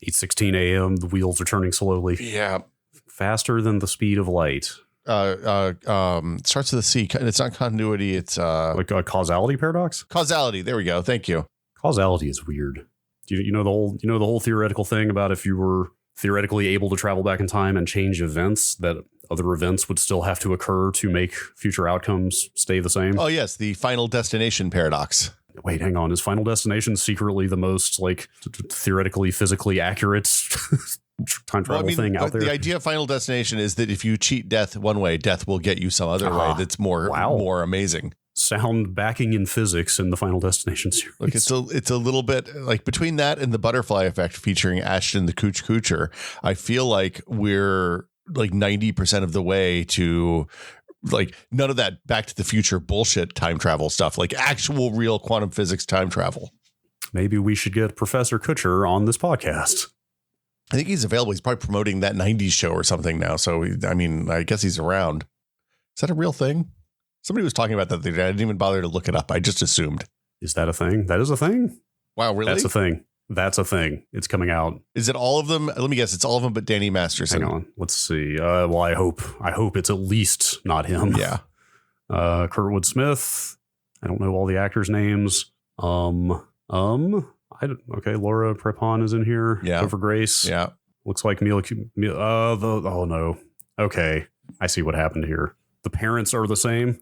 8:16 a.m. The wheels are turning slowly. Yeah. Faster than the speed of light. Starts with a C. It's not continuity. It's like a causality paradox. Causality. There we go. Thank you. Causality is weird. You know the whole theoretical thing about if you were theoretically able to travel back in time and change events, that other events would still have to occur to make future outcomes stay the same. Oh yes, the Final Destination paradox. Wait, hang on. Is Final Destination secretly the most like theoretically, physically accurate time travel thing out there? The idea of Final Destination is that if you cheat death one way, death will get you some other way that's more amazing. Sound backing in physics in the Final Destination series. Look, it's a little bit like between that and the Butterfly Effect featuring Ashton the Cooch Coocher. I feel like we're like 90% of the way to like none of that Back to the Future bullshit time travel stuff, like actual real quantum physics time travel. Maybe we should get Professor Kutcher on this podcast. I think he's available. He's probably promoting that 90s show or something now. So, I mean, I guess he's around. Is that a real thing? Somebody was talking about that the other day. I didn't even bother to look it up. I just assumed. Is that a thing? That is a thing? Wow, really? That's a thing. That's a thing. It's coming out. Is it all of them? Let me guess. It's all of them but Danny Masterson. Hang on. Let's see. Well, I hope it's at least not him. Yeah. Kurtwood Smith. I don't know all the actors' names. Okay, Laura Prepon is in here. Yeah. Topher Grace. Yeah. Looks like Mila. Oh no. Okay, I see what happened here. The parents are the same.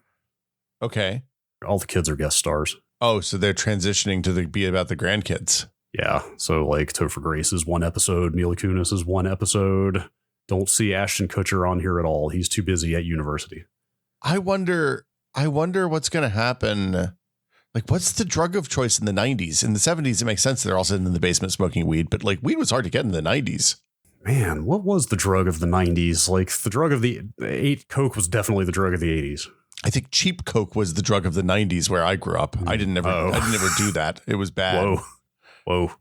Okay. All the kids are guest stars. Oh, so they're transitioning to be about the grandkids. Yeah. So like Topher Grace is one episode. Mila Kunis is one episode. Don't see Ashton Kutcher on here at all. He's too busy at university. I wonder what's going to happen. Like, what's the drug of choice in the 90s? In the 70s, it makes sense they're all sitting in the basement smoking weed, but like weed was hard to get in the 90s. Man, what was the drug of the 90s? Like the drug of the Coke was definitely the drug of the 80s. I think cheap Coke was the drug of the 90s where I grew up. I didn't ever do that. It was bad. Whoa.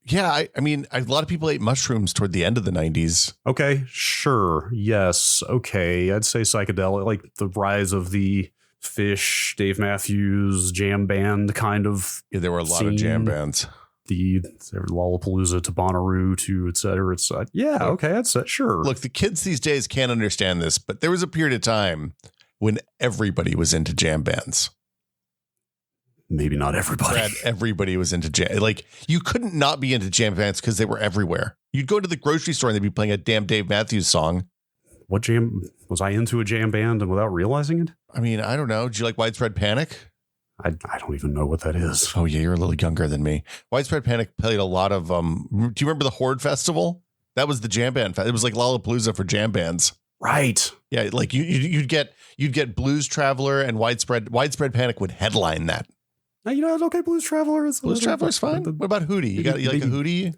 Yeah, I mean, a lot of people ate mushrooms toward the end of the 90s. Okay, sure. Yes. Okay. I'd say psychedelic, like the rise of the Fish, Dave Matthews jam band kind of. Yeah, there were a lot of jam bands. The Lollapalooza to Bonnaroo to et cetera. Yeah, okay, that's sure. Look, the kids these days can't understand this, but there was a period of time when everybody was into jam bands. Maybe not everybody. Brad, everybody was into jam. Like, you couldn't not be into jam bands because they were everywhere. You'd go to the grocery store and they'd be playing a damn Dave Matthews song. What jam was I into? A jam band and without realizing it? I mean, I don't know. Did you like Widespread Panic? I don't even know what that is. Oh, yeah, you're a little younger than me. Widespread Panic played a lot of, do you remember the Horde Festival? That was the jam band. It was like Lollapalooza for jam bands. Right. Yeah, like you'd get Blues Traveler and Widespread Panic would headline that. Now, it's okay. Blues Traveler is fine. What about Hootie? You like a Hootie?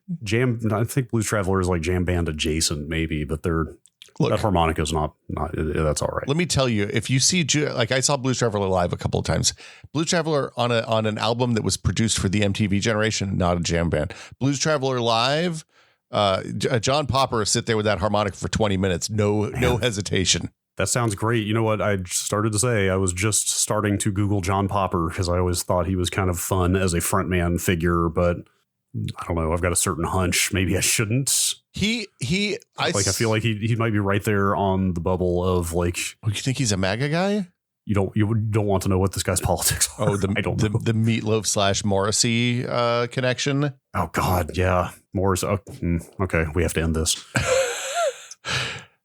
I think Blues Traveler is like jam band adjacent, maybe, but that harmonica is not. That's all right. Let me tell you, if you see, like I saw Blues Traveler live a couple of times. Blues Traveler on an album that was produced for the MTV generation, not a jam band. Blues Traveler live, John Popper sit there with that harmonica for 20 minutes, no hesitation. That sounds great. You know what I started to say? I was just starting to Google John Popper because I always thought he was kind of fun as a frontman figure, but I don't know. I've got a certain hunch. Maybe I shouldn't. I feel like he might be right there on the bubble of like. Oh, you think he's a MAGA guy? You don't want to know what this guy's politics are. Oh, the Meatloaf / Morrissey connection. Oh God, yeah, Morris. Okay, we have to end this.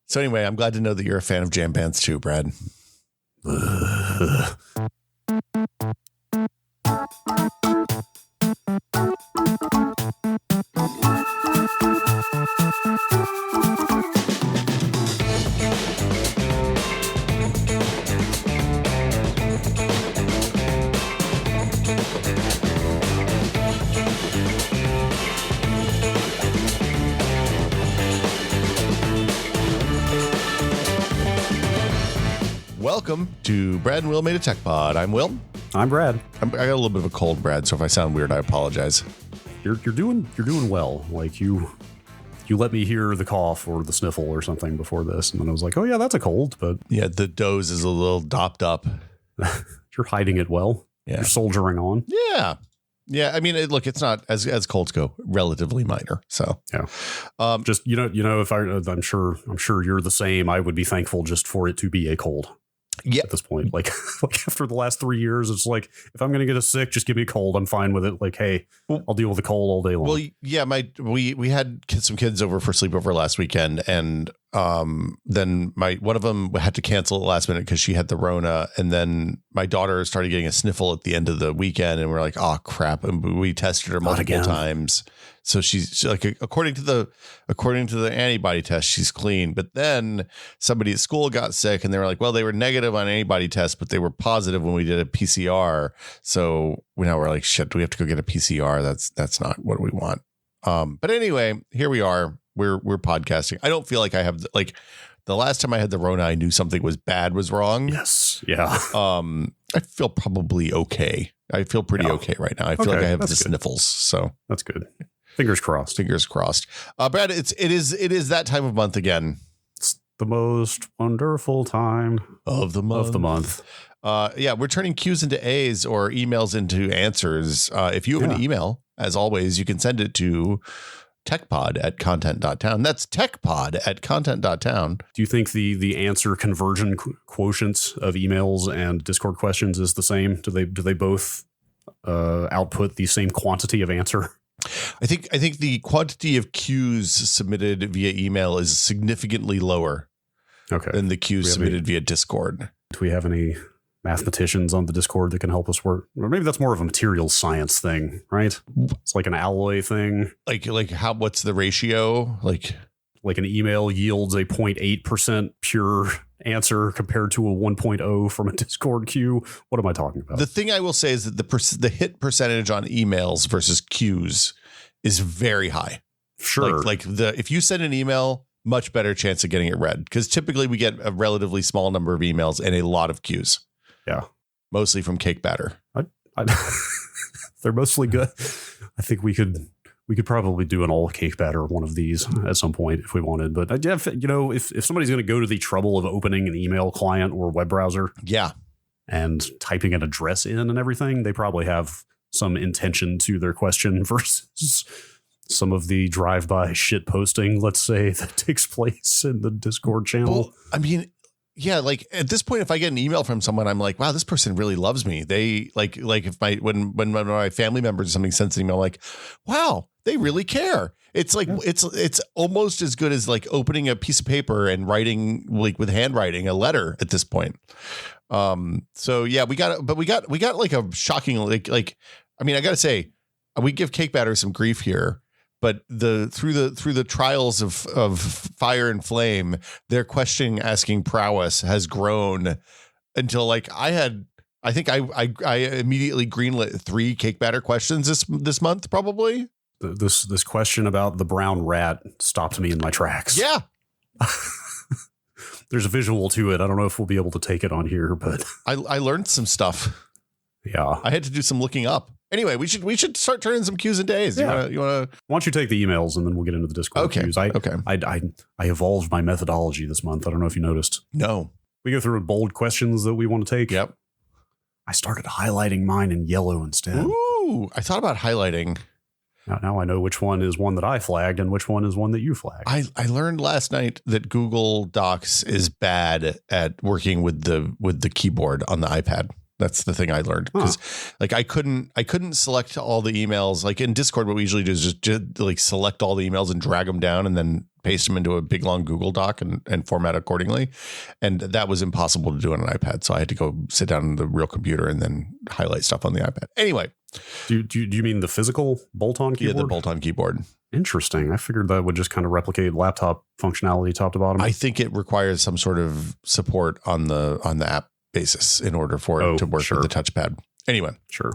So anyway, I'm glad to know that you're a fan of jam bands too, Brad. Welcome to Brad and Will Made a Tech Pod. I'm Will. I'm Brad. I got a little bit of a cold, Brad, so if I sound weird, I apologize. You're doing well. Like you let me hear the cough or the sniffle or something before this, and then I was like, oh yeah, that's a cold. But yeah, the dose is a little dopped up. You're hiding it well. Yeah. You're soldiering on. Yeah. Yeah, I mean, look, it's not as colds go, relatively minor. So yeah, just if I'm sure you're the same. I would be thankful just for it to be a cold. Yeah. At this point, like after the last 3 years, it's like if I'm gonna get a sick, just give me a cold. I'm fine with it. Like, hey, I'll deal with the cold all day long. Well, yeah, we had some kids over for sleepover last weekend, and then one of them had to cancel at last minute because she had the Rona, and then my daughter started getting a sniffle at the end of the weekend, and we're like, oh crap, and we tested her multiple times. So she's like, according to the antibody test, she's clean. But then somebody at school got sick, and they were like, well, they were negative on antibody test, but they were positive when we did a PCR. So now we're like, shit, do we have to go get a PCR? That's not what we want. But anyway, here we are. We're podcasting. I don't feel like I have like the last time I had the Rona, I knew something was wrong. Yes. Yeah. I feel probably okay. I feel pretty okay right now. I feel like I have the sniffles. So that's good. Fingers crossed. Fingers crossed. Brad, it is that time of month again. It's the most wonderful time of the month. Yeah, we're turning Q's into A's or emails into answers. If you have an email, as always, you can send it to techpod@content.town. That's techpod@content.town. Do you think the answer conversion quotients of emails and Discord questions is the same? Do they both output the same quantity of answer? I think the quantity of Qs submitted via email is significantly lower than the Qs submitted via Discord. Do we have any mathematicians on the Discord that can help us work? Or maybe that's more of a material science thing, right? It's like an alloy thing. Like what's the ratio? Like an email yields a 0.8% pure answer compared to a 1.0 from a Discord queue. What am I talking about? The thing I will say is that the hit percentage on emails versus queues is very high. Sure. If you send an email, much better chance of getting it read, because typically we get a relatively small number of emails and a lot of queues. Yeah. Mostly from cake batter. They're mostly good. I think we could probably do an all cake batter one of these at some point if we wanted. But if somebody's going to go to the trouble of opening an email client or web browser, and typing an address in and everything, they probably have some intention to their question versus some of the drive-by shit posting, let's say, that takes place in the Discord channel. Well, I mean, yeah, like at this point, if I get an email from someone, I'm like, wow, this person really loves me. They like if when my family members or something sends an email, I'm like, wow, they really care. It's like it's almost as good as like opening a piece of paper and writing like with handwriting a letter at this point. So yeah, we got like a shocking like I mean, I got to say, we give cake batter some grief here. But through the trials of fire and flame, their question asking prowess has grown until like I think I immediately greenlit 3 cake batter questions this month probably. This question about the brown rat stopped me in my tracks. Yeah. There's a visual to it. I don't know if we'll be able to take it on here, but I learned some stuff. Yeah. I had to do some looking up. Anyway, we should start turning some Q's into A's. Yeah. You want to? Why don't you take the emails and then we'll get into the Discord queues? I evolved my methodology this month. I don't know if you noticed. No. We go through bold questions that we want to take. Yep. I started highlighting mine in yellow instead. Ooh, I thought about highlighting. Now I know which one is one that I flagged and which one is one that you flagged. I learned last night that Google Docs is bad at working with the keyboard on the iPad. That's the thing I learned, because like I couldn't select all the emails. Like in Discord, what we usually do is just like select all the emails and drag them down and then paste them into a big long Google Doc and format accordingly. And that was impossible to do on an iPad. So I had to go sit down on the real computer and then highlight stuff on the iPad. Anyway. Do you mean the physical bolt-on keyboard? Yeah, the bolt-on keyboard. Interesting. I figured that would just kind of replicate laptop functionality top to bottom. I think it requires some sort of support on the app basis in order for it to work with the touchpad. Anyway, sure.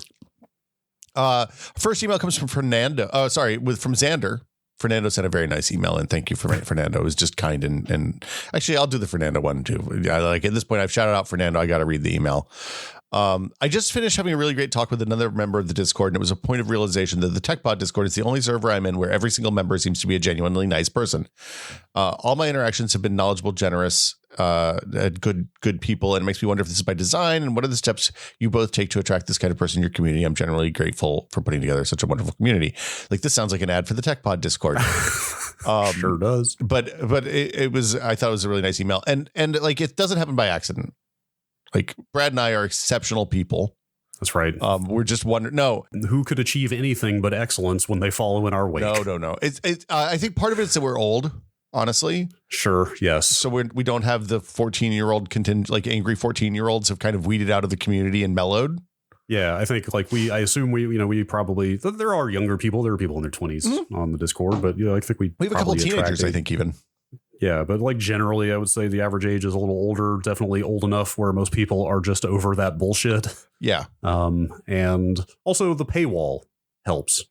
First email comes from Fernando. Oh, sorry, from Xander. Fernando sent a very nice email, and thank you for Fernando. It was just kind and actually, I'll do the Fernando one too. Like at this point, I've shouted out Fernando. I got to read the email. I just finished having a really great talk with another member of the Discord, and it was a point of realization that the TechPod Discord is the only server I'm in where every single member seems to be a genuinely nice person. All my interactions have been knowledgeable, generous, good people, and it makes me wonder if this is by design, and what are the steps you both take to attract this kind of person in your community. I'm generally grateful for putting together such a wonderful community. Like, this sounds like an ad for the TechPod Discord. Sure does. But it was, I thought it was a really nice email, and like, it doesn't happen by accident. Like, Brad and I are exceptional people. That's right. We're just wondering. No, who could achieve anything but excellence when they follow in our wake? No. It's. I think part of it is that we're old. Honestly, sure. Yes. So we don't have the 14-year-old contingent, like angry 14-year-olds have kind of weeded out of the community and mellowed. Yeah, I think like I assume we probably, there are younger people. There are people in their 20s on the Discord, but I think we have a couple of teenagers. I think even. Yeah, but like generally, I would say the average age is a little older, definitely old enough where most people are just over that bullshit. Yeah. And also the paywall helps.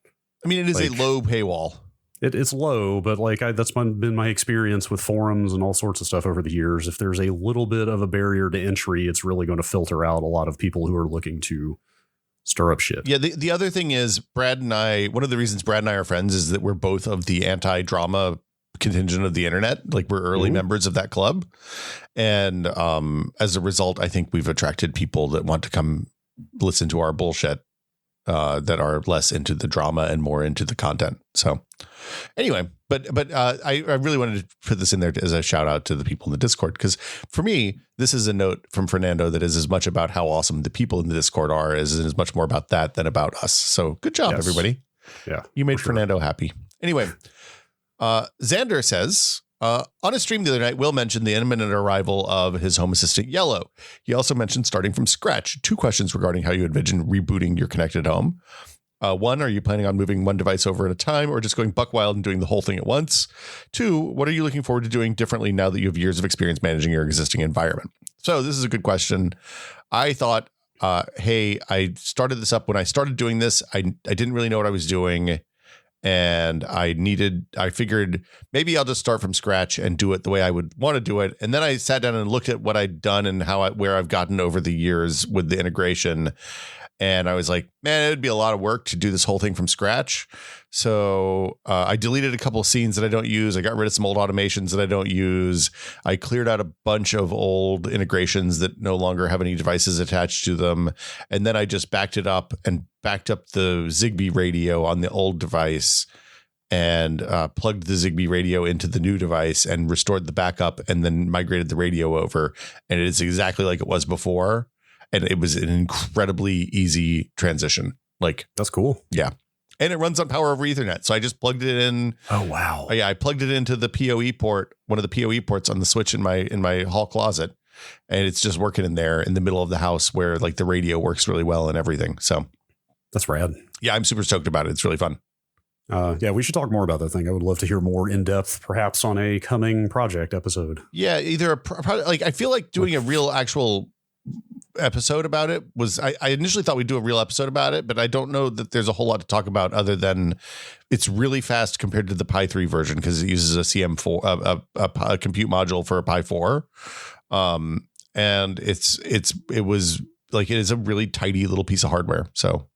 I mean, it is like, a low paywall. It's low, but like that's been my experience with forums and all sorts of stuff over the years. If there's a little bit of a barrier to entry, it's really going to filter out a lot of people who are looking to stir up shit. Yeah. The other thing is Brad and I, one of the reasons Brad and I are friends is that we're both of the anti-drama contingent of the internet. Like, we're early members of that club. And as a result, I think we've attracted people that want to come listen to our bullshit that are less into the drama and more into the content. So anyway, but I really wanted to put this in there as a shout out to the people in the Discord, because for me, this is a note from Fernando that is as much about how awesome the people in the Discord are as much more about that than about us. So good job, everybody. Yeah, you made Fernando happy. Anyway, Xander says, on a stream the other night, Will mentioned the imminent arrival of his Home Assistant Yellow. He also mentioned starting from scratch. 2 questions regarding how you envision rebooting your connected home. 1, are you planning on moving one device over at a time or just going buck wild and doing the whole thing at once? 2, what are you looking forward to doing differently now that you have years of experience managing your existing environment? So this is a good question. I thought, hey, I started this up when I started doing this. I didn't really know what I was doing. And I figured maybe I'll just start from scratch and do it the way I would want to do it. And then I sat down and looked at what I'd done and where I've gotten over the years with the integration. And I was like, man, it would be a lot of work to do this whole thing from scratch. So I deleted a couple of scenes that I don't use. I got rid of some old automations that I don't use. I cleared out a bunch of old integrations that no longer have any devices attached to them. And then I just backed it up and backed up the Zigbee radio on the old device and plugged the Zigbee radio into the new device and restored the backup and then migrated the radio over. And it is exactly like it was before. And it was an incredibly easy transition. Like, that's cool. Yeah. And it runs on power over Ethernet. So I just plugged it in. Oh, wow. Yeah. I plugged it into the PoE port, one of the PoE ports on the switch in my hall closet. And it's just working in there in the middle of the house where like the radio works really well and everything. So that's rad. Yeah. I'm super stoked about it. It's really fun. Yeah, we should talk more about that thing. I would love to hear more in depth, perhaps on a coming project episode. Yeah. Either like, I feel like doing a real actual episode about it was I initially thought we'd do a real episode about it, but I don't know that there's a whole lot to talk about other than it's really fast compared to the Pi 3 version because it uses a CM4 a compute module for a Pi 4. And it was like it is a really tidy little piece of hardware. So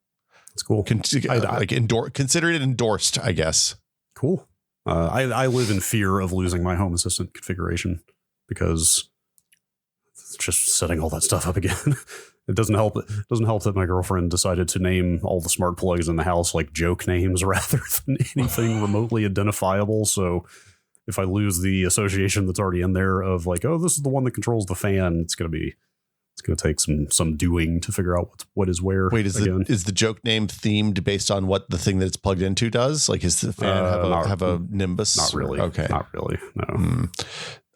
it's cool. Consider it endorsed, I guess. Cool. I live in fear of losing my Home Assistant configuration because it's just setting all that stuff up again. It doesn't help. It doesn't help that my girlfriend decided to name all the smart plugs in the house like joke names rather than anything remotely identifiable. So if I lose the association that's already in there of like, oh, this is the one that controls the fan, it's going to take some doing to figure out what is where. Wait, is the joke name themed based on what the thing that it's plugged into does? Like, is the fan have a nimbus? Not really. Okay, not really.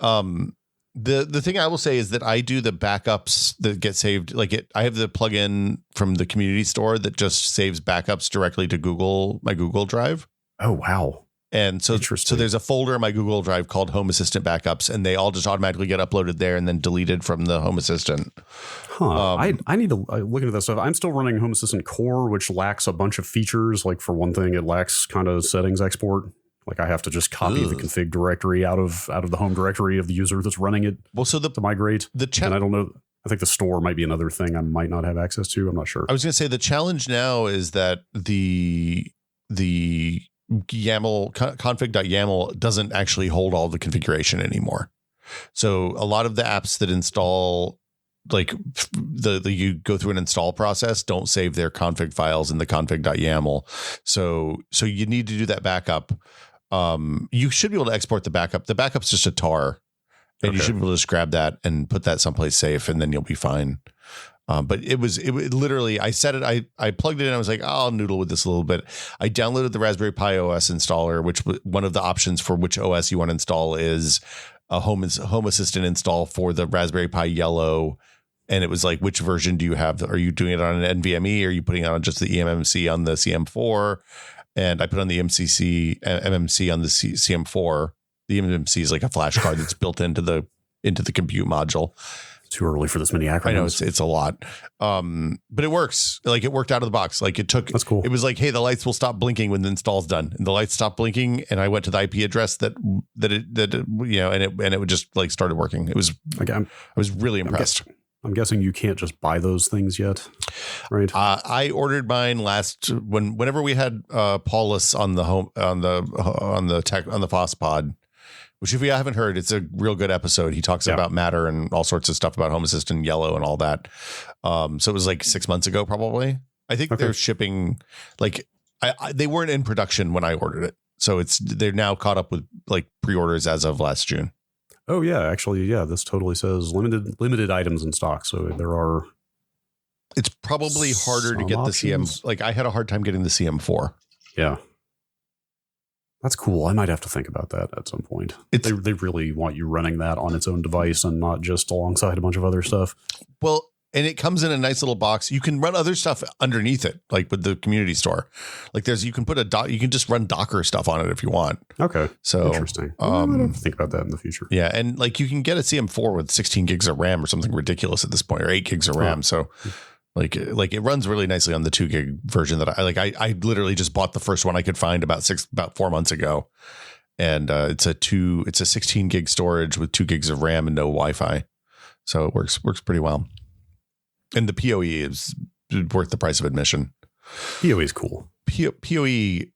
No. The thing I will say is that I do the backups that get saved. I have the plugin from the community store that just saves backups directly to my Google Drive. Oh, wow. And so there's a folder in my Google Drive called Home Assistant Backups, and they all just automatically get uploaded there and then deleted from the Home Assistant. Huh. I need to look into that stuff. I'm still running Home Assistant Core, which lacks a bunch of features. Like for one thing, it lacks kind of settings export. Like I have to just copy the config directory out of the home directory of the user that's running it. Well, so to migrate. And I don't know. I think the store might be another thing I might not have access to. I'm not sure. I was going to say the challenge now is that the YAML config.yaml doesn't actually hold all the configuration anymore. So a lot of the apps that install, like the you go through an install process, don't save their config files in the config.yaml. So you need to do that backup. You should be able to export the backup. The backup's just a tar, and you should be able to just grab that and put that someplace safe, and then you'll be fine. But it literally, I set it, I plugged it in. I was like, I'll noodle with this a little bit. I downloaded the Raspberry Pi OS installer, which one of the options for which OS you want to install is a Home Assistant install for the Raspberry Pi Yellow. And it was like, which version do you have? Are you doing it on an NVMe? Or are you putting it on just the eMMC on the CM4? And I put on the MMC on the CM4. The eMMC is like a flash card that's built into the compute module. Too early for this many acronyms. I know it's a lot. But it works. Like it worked out of the box. Like that's cool. It was like, hey, the lights will stop blinking when the install's done. And the lights stopped blinking. And I went to the IP address that and it would just like started working. It was, I was really impressed. I'm guessing you can't just buy those things yet, right? I ordered mine whenever we had Paulus on the FOSS pod, which if you haven't heard, it's a real good episode. He talks about Matter and all sorts of stuff about Home Assistant Yellow and all that. So it was like 6 months ago, probably. I think they're shipping like they weren't in production when I ordered it, so they're now caught up with like pre-orders as of last June. Oh yeah, actually, yeah. This totally says limited items in stock. So there are. It's probably harder to get options. The CM. Like I had a hard time getting the CM4. Yeah, that's cool. I might have to think about that at some point. They really want you running that on its own device and not just alongside a bunch of other stuff. Well, and it comes in a nice little box. You can run other stuff underneath it, like with the community store. Like you can put you can just run Docker stuff on it if you want. Okay. So interesting. I'm gonna have to think about that in the future. Yeah. And like you can get a CM4 with 16 gigs of RAM or something ridiculous at this point, or 8 gigs of RAM. So like it runs really nicely on the 2 gig version that I literally just bought the first one I could find about 4 months ago. And it's a 16 gig storage with 2 gigs of RAM and no Wi-Fi. So it works pretty well. And the PoE is worth the price of admission. PoE is cool. PoE,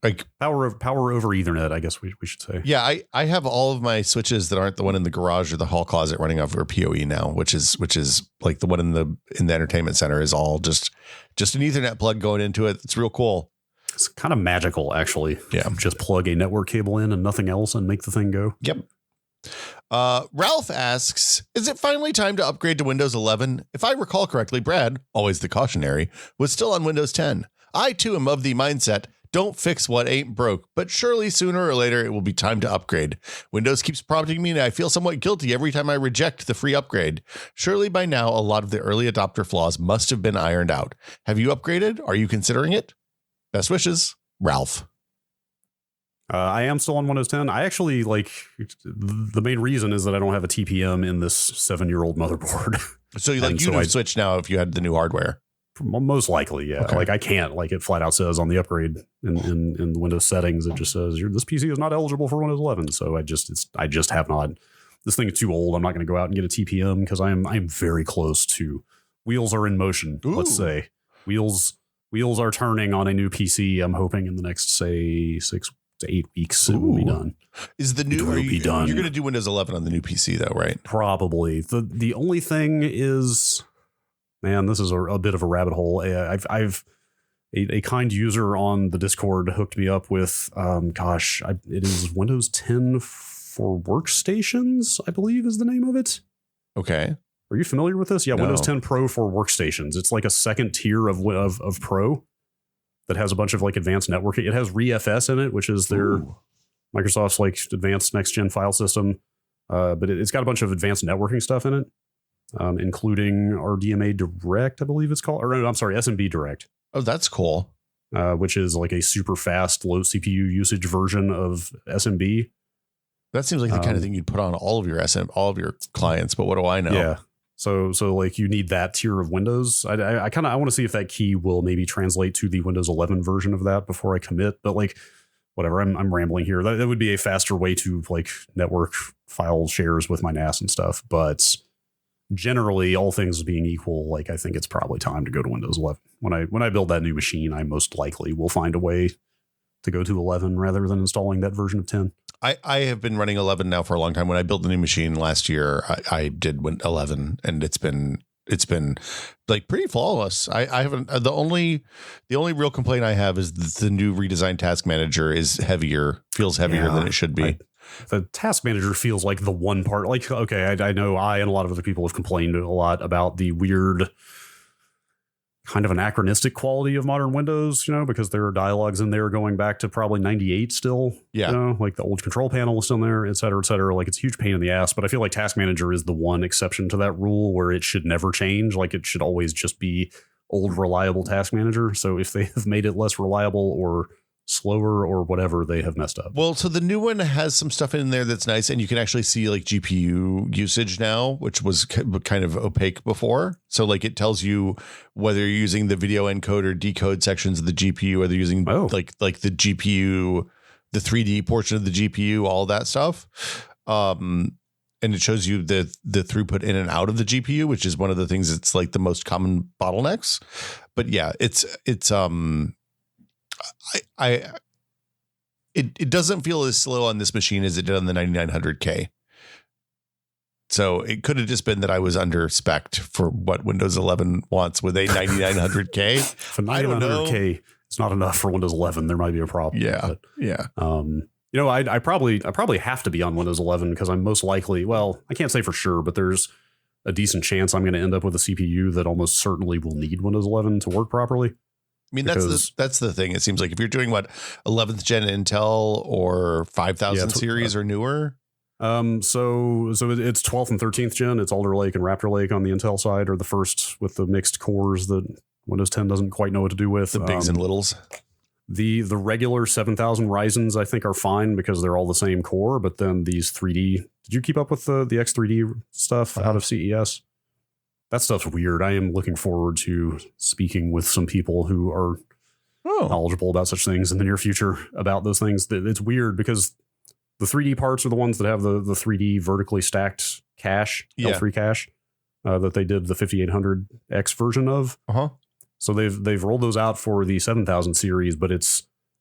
like power over Ethernet, I guess we should say. Yeah, I have all of my switches that aren't the one in the garage or the hall closet running over PoE now, which is like the one in the entertainment center is all just an Ethernet plug going into it. It's real cool. It's kind of magical, actually. Yeah, just plug a network cable in and nothing else, and make the thing go. Yep. Ralph asks, is it finally time to upgrade to Windows 11? If I recall correctly, Brad, always the cautionary, was still on Windows 10. I too am of the mindset, don't fix what ain't broke, but surely sooner or later it will be time to upgrade. Windows keeps prompting me and I feel somewhat guilty every time I reject the free upgrade. Surely by now a lot of the early adopter flaws must have been ironed out. Have you upgraded? Are you considering it? Best wishes, Ralph. I am still on Windows 10. I actually the main reason is that I don't have a TPM in this 7-year-old motherboard. So you'd switch now if you had the new hardware. Most likely, yeah. Okay. Like I can't. Like it flat out says on the upgrade in the Windows settings, it just says this PC is not eligible for Windows 11. So I just have not. This thing is too old. I'm not going to go out and get a TPM because I'm very close to. Wheels are in motion. Ooh. Let's say wheels are turning on a new PC. I'm hoping in the next 6 to 8 weeks it will be done. Is the new be done? You're going to do Windows 11 on the new PC though, right? Probably. The only thing is, man, this is a bit of a rabbit hole. I've a kind user on the Discord hooked me up with it is Windows 10 for workstations, I believe is the name of it. Okay. Are you familiar with this? Yeah, no. Windows 10 Pro for workstations. It's like a second tier of Pro that has a bunch of like advanced networking. It has ReFS in it, which is their Microsoft's like advanced next gen file system. But it's got a bunch of advanced networking stuff in it, including RDMA Direct, I believe it's called. Or no, I'm sorry, SMB Direct. Oh, that's cool. Which is like a super fast, low CPU usage version of SMB. That seems like the kind of thing you'd put on all of your clients, but what do I know? Yeah. So like you need that tier of Windows. I want to see if that key will maybe translate to the Windows 11 version of that before I commit. But like, whatever, I'm rambling here. That would be a faster way to like network file shares with my NAS and stuff. But generally, all things being equal, like I think it's probably time to go to Windows 11. When I build that new machine, I most likely will find a way to go to 11 rather than installing that version of 10. I have been running 11 now for a long time. When I built the new machine last year, I did 11, and it's been like pretty flawless. I haven't the only real complaint I have is the new redesigned task manager feels heavier than it should be. The task manager feels like the one part, like, okay, I know I and a lot of other people have complained a lot about the weird kind of anachronistic quality of modern Windows, because there are dialogues in there going back to probably 98 still. Yeah. Like the old control panel is still there, et cetera, et cetera. Like it's a huge pain in the ass, but I feel like task manager is the one exception to that rule where it should never change. Like it should always just be old reliable task manager. So if they have made it less reliable or slower or whatever, they have messed up. Well, so the new one has some stuff in there that's nice, and you can actually see like GPU usage now, which was kind of opaque before. So like it tells you whether you're using the video encode or decode sections of the GPU, whether you're using like the GPU, the 3D portion of the GPU, all that stuff. And it shows you the throughput in and out of the GPU, which is one of the things that's like the most common bottlenecks. But yeah, it doesn't feel as slow on this machine as it did on the 9900K. So it could have just been that I was under spec'd for what Windows 11 wants with a 9900K. For 9900K, it's not enough for Windows 11. There might be a problem. Yeah. I probably have to be on Windows 11 because I'm most likely, well, I can't say for sure, but there's a decent chance I'm going to end up with a CPU that almost certainly will need Windows 11 to work properly. I mean, that's the thing. It seems like if you're doing 11th gen Intel or 5000 series or newer. So it's 12th and 13th gen. It's Alder Lake and Raptor Lake on the Intel side are the first with the mixed cores that Windows 10 doesn't quite know what to do with. The bigs and littles. The regular 7000 Ryzens I think are fine because they're all the same core, but then these 3D. Did you keep up with the X3D stuff out of CES? That stuff's weird. I am looking forward to speaking with some people who are knowledgeable about such things in the near future about those things. It's weird because the 3D parts are the ones that have the 3D vertically stacked cache, L3 cache, that they did the 5800X version of. So they've rolled those out for the 7000 series, but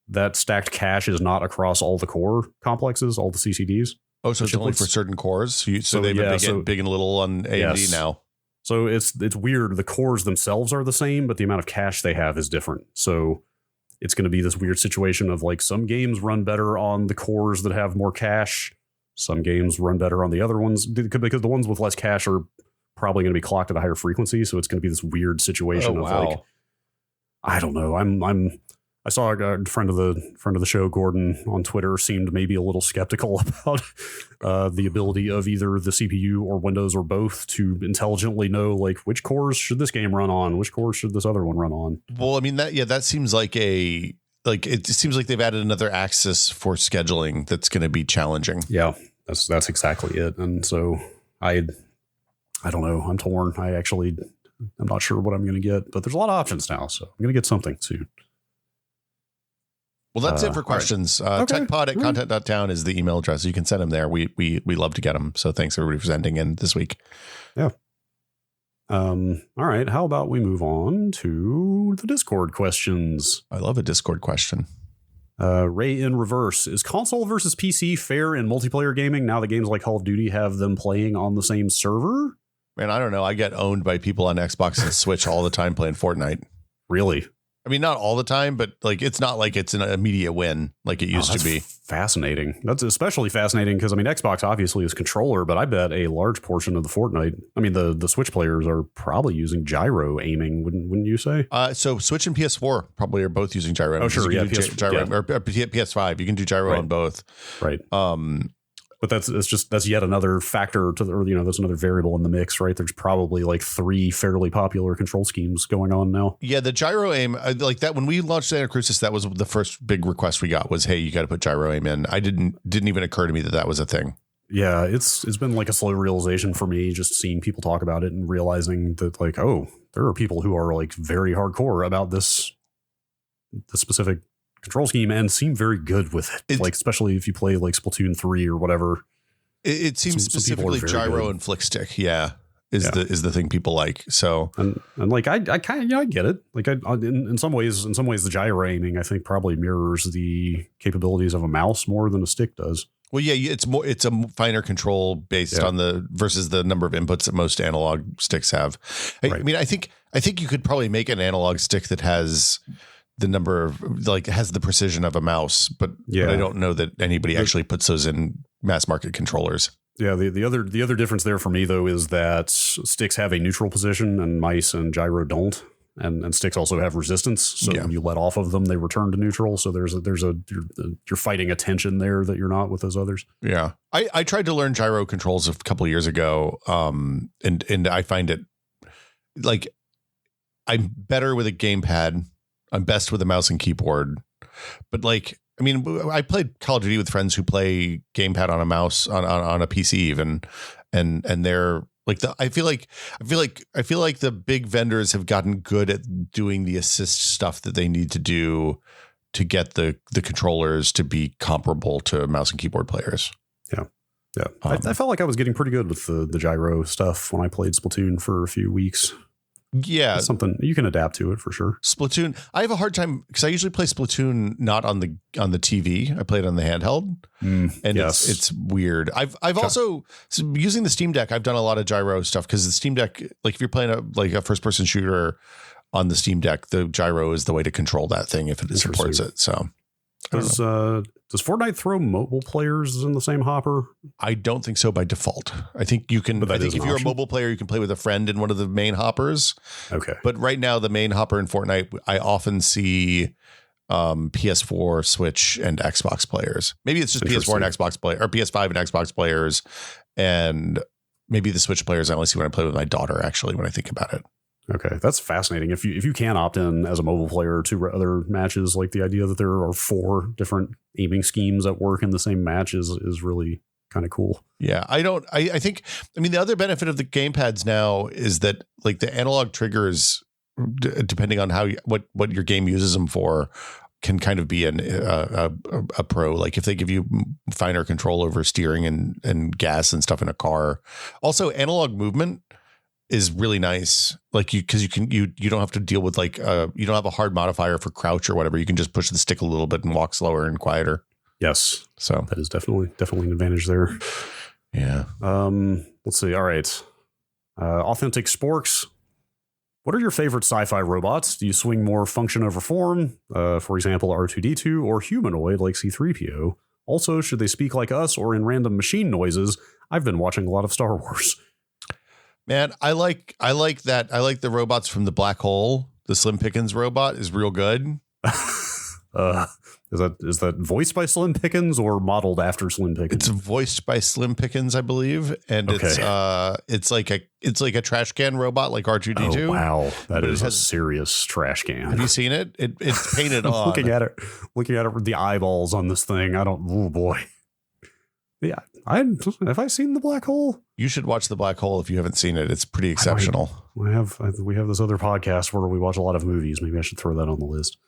that stacked cache is not across all the core complexes, all the CCDs. Oh, so it's only for certain cores. So they've been big and little on AMD now. So it's weird. The cores themselves are the same, but the amount of cache they have is different. So it's going to be this weird situation of like some games run better on the cores that have more cache. Some games run better on the other ones because the ones with less cache are probably going to be clocked at a higher frequency. So it's going to be this weird situation of like, I don't know. I saw a friend of the show, Gordon, on Twitter seemed maybe a little skeptical about the ability of either the CPU or Windows or both to intelligently know like which cores should this game run on, which cores should this other one run on. Well, I mean that seems like it seems like they've added another axis for scheduling that's going to be challenging. Yeah, that's exactly it. And so I don't know. I'm torn. I'm not sure what I'm going to get, but there's a lot of options now, so I'm going to get something soon. Well, that's it for questions. Right. techpod@content.town is the email address. You can send them there. We love to get them. So thanks everybody for sending in this week. Yeah. All right. How about we move on to the Discord questions? I love a Discord question. Ray in reverse. Is console versus PC fair in multiplayer gaming now that games like Call of Duty have them playing on the same server? Man, I don't know. I get owned by people on Xbox and Switch all the time playing Fortnite. Really? I mean, not all the time, but like it's not like it's an immediate win like it used to be. Fascinating. That's especially fascinating because I mean, Xbox obviously is controller, but I bet a large portion of the Fortnite, I mean, the Switch players are probably using gyro aiming, wouldn't you say? So Switch and PS4 probably are both using gyro. Oh, sure, yeah, gyro or PS5. You can do gyro on both, right? But that's yet another factor that's another variable in the mix, right? There's probably like 3 fairly popular control schemes going on now. Yeah, the gyro aim, like that when we launched Santa Crucis, that was the first big request we got was, hey, you got to put gyro aim in. I didn't even occur to me that was a thing. Yeah, it's been like a slow realization for me, just seeing people talk about it and realizing that like, oh, there are people who are like very hardcore about the specific control scheme and seem very good with it. Like, especially if you play like Splatoon 3 or whatever. It seems specifically gyro and flick stick. Yeah. is the thing people like. So and like I kind of I get it. Like in some ways the gyro aiming I think probably mirrors the capabilities of a mouse more than a stick does. Well, yeah, it's a finer control based on versus the number of inputs that most analog sticks have. I mean, I think you could probably make an analog stick that has the number of has the precision of a mouse, but I don't know that anybody actually puts those in mass market controllers. Yeah, the other difference there for me though is that sticks have a neutral position and mice and gyro don't, and sticks also have resistance. So when you let off of them, they return to neutral. So you're fighting a tension there that you're not with those others. Yeah, I tried to learn gyro controls a couple of years ago, and I find it like I'm better with a gamepad. I'm best with a mouse and keyboard, but like. I mean, I played Call of Duty with friends who play gamepad on a mouse on a PC even, and they're like I feel like the big vendors have gotten good at doing the assist stuff that they need to do to get the controllers to be comparable to mouse and keyboard players. Yeah. I felt like I was getting pretty good with the gyro stuff when I played Splatoon for a few weeks. Yeah, it's something you can adapt to it for sure. Splatoon. I have a hard time because I usually play Splatoon not on the TV. I play it on the handheld, and it's weird. I've also using the Steam Deck. I've done a lot of gyro stuff because the Steam Deck, like if you're playing a first person shooter on the Steam Deck, the gyro is the way to control that thing if it supports it. So. Does Fortnite throw mobile players in the same hopper? I don't think so by default. I think you can. I think if you're a mobile player, you can play with a friend in one of the main hoppers. Okay. But right now, the main hopper in Fortnite, I often see PS4, Switch, and Xbox players. Maybe it's just PS4 and Xbox play, or PS5 and Xbox players, and maybe the Switch players I only see when I play with my daughter. Actually, when I think about it. Okay, that's fascinating. If you can opt in as a mobile player to other matches, like the idea that there are 4 different aiming schemes at work in the same match is really kind of cool. Yeah, I think the other benefit of the gamepads now is that like the analog triggers, depending on what your game uses them for, can kind of be a pro. Like if they give you finer control over steering and gas and stuff in a car. Also, analog movement is really nice, like you don't have to deal with you don't have a hard modifier for crouch or whatever. You can just push the stick a little bit and walk slower and quieter. Yes, so that is definitely an advantage there. Yeah. Let's see. All right. Authentic Sporks. What are your favorite sci-fi robots? Do you swing more function over form, for example, R2D2, or humanoid like C-3PO? Also, should they speak like us or in random machine noises? I've been watching a lot of Star Wars. Man, I like that. I like the robots from the black hole. The Slim Pickens robot is real good. Is that voiced by Slim Pickens or modeled after Slim Pickens? It's voiced by Slim Pickens, I believe, and it's like a trash can robot like R2D2. Oh, wow, that is a serious trash can. Have you seen it? It's painted on. Looking at it, the eyeballs on this thing. Oh boy. Yeah, have I seen the black hole? You should watch the black hole if you haven't seen it. It's pretty exceptional. We have this other podcast where we watch a lot of movies. Maybe I should throw that on the list.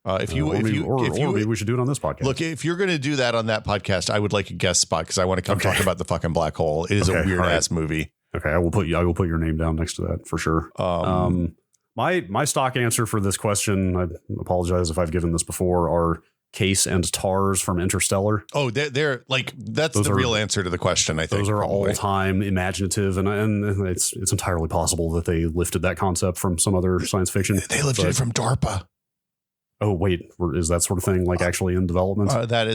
Maybe we should do it on this podcast. Look, if you're going to do that on that podcast, I would like a guest spot because I want to come talk about the fucking black hole. It is a weird ass movie. Okay, I will put your name down next to that for sure. My stock answer for this question, I apologize if I've given this before, are Case and TARS from Interstellar. Oh, they're like that's the real answer to the question. I think those are all time imaginative, and it's entirely possible that they lifted that concept from some other science fiction. They lifted it from DARPA. Oh wait, is that sort of thing like actually in development? The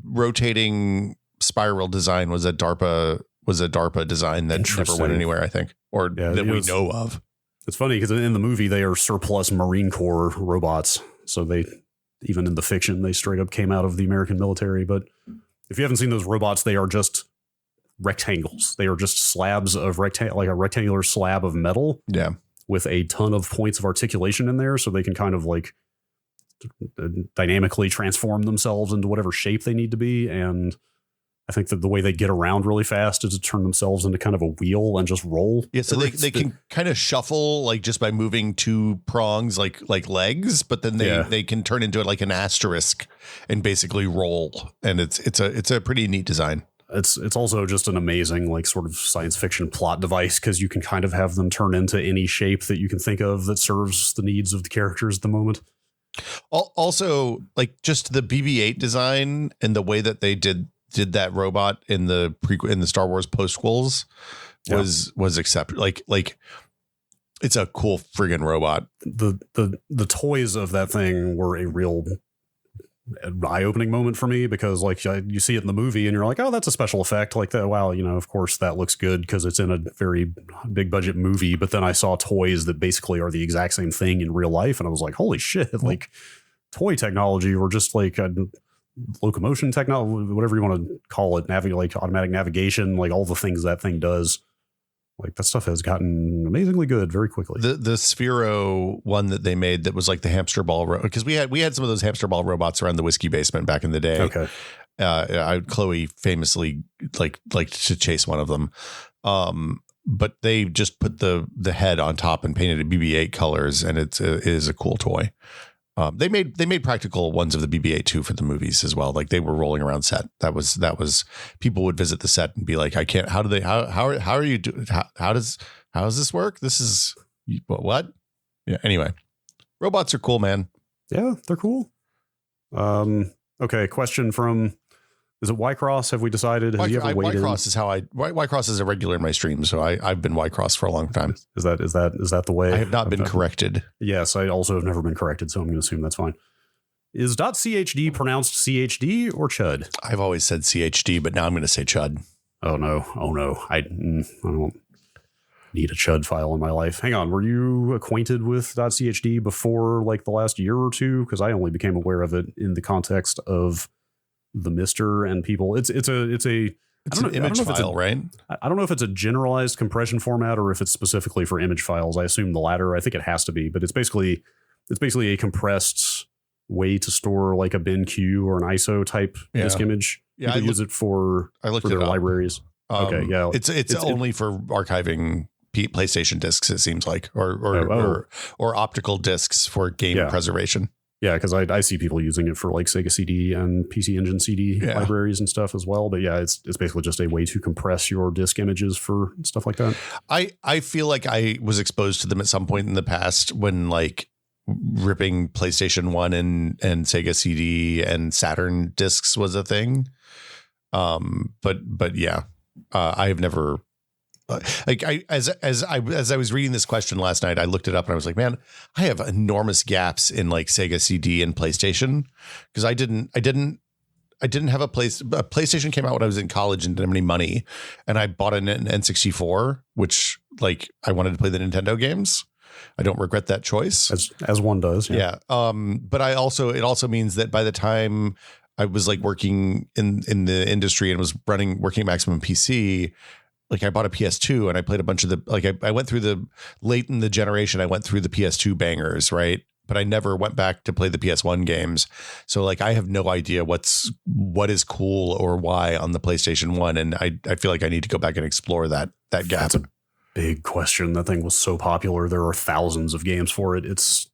rotating spiral design was a DARPA design that never went anywhere, I think, or that we know of. It's funny because in the movie they are surplus Marine Corps robots, so they even in the fiction they straight up came out of the American military. But if you haven't seen those robots, they are just rectangles. They are just slabs of like a rectangular slab of metal. Yeah, with a ton of points of articulation in there, so they can kind of like dynamically transform themselves into whatever shape they need to be. And I think that the way they get around really fast is to turn themselves into kind of a wheel and just roll. Yeah, so they can kind of shuffle like just by moving 2 prongs like legs, but then they can turn into it like an asterisk and basically roll. And it's a pretty neat design. It's also just an amazing like sort of science fiction plot device because you can kind of have them turn into any shape that you can think of that serves the needs of the characters at the moment. Also, like just the BB-8 design and the way that they did that robot in the Star Wars postquels was accepted. Like it's a cool friggin' robot. The toys of that thing were a real eye-opening moment for me because like you see it in the movie and you're like, oh, that's a special effect like that. Wow, of course that looks good because it's in a very big budget movie. But then I saw toys that basically are the exact same thing in real life, and I was like, holy shit! Like toy technology or just like locomotion technology, whatever you want to call it, like automatic navigation, like all the things that thing does. Like that stuff has gotten amazingly good very quickly. The Sphero one that they made that was like the hamster ball, because we had some of those hamster ball robots around the whiskey basement back in the day. Okay. Chloe famously liked to chase one of them. But they just put the head on top and painted it BB-8 colors, and it is a cool toy. They made practical ones of the BB-8 too for the movies as well. Like they were rolling around set. That was people would visit the set and be like, I can't. How are you doing? How does this work? This is what? Yeah. Anyway, robots are cool, man. Yeah, they're cool. Okay. Question from. Is it Y-Cross? Have we decided? Have you ever weighed Y-Cross is how Y-Cross is a regular in my stream, so I've been Y-Cross for a long time. Is that the way? I have not been corrected. Yes, I also have never been corrected, so I'm going to assume that's fine. Is .chd pronounced CHD or chud? I've always said CHD, but now I'm going to say chud. Oh no! I don't need a chud file in my life. Hang on, were you acquainted with .chd before like the last year or two? Because I only became aware of it in the context of the Mister and people. It's an image file, right? I don't know if it's a generalized compression format or if it's specifically for image files. I assume the latter. I think it has to be, but it's basically a compressed way to store like a BenQ or an ISO type disk image. Yeah, people use it for their libraries. Okay, yeah, it's only for archiving PlayStation discs. It seems like, or optical discs for game preservation. Yeah, because I see people using it for like Sega CD and PC Engine CD libraries and stuff as well. But yeah, it's basically just a way to compress your disk images for stuff like that. I feel like I was exposed to them at some point in the past when like ripping PlayStation 1 and Sega CD and Saturn discs was a thing. But yeah, I've never. As I was reading this question last night, I looked it up and I was like, man, I have enormous gaps in like Sega CD and PlayStation because I didn't have a PlayStation came out when I was in college and didn't have any money, and I bought an N64, which like I wanted to play the Nintendo games. I don't regret that choice, as one does. Yeah. But it also means that by the time I was like working in the industry and was working Maximum PC. Like I bought a PS2 and I played a bunch of I went through the late in the generation. I went through the PS2 bangers, right? But I never went back to play the PS1 games. So like I have no idea what is cool or why on the PlayStation 1. And I feel like I need to go back and explore that gap. That's a big question. That thing was so popular. There are thousands of games for it. It's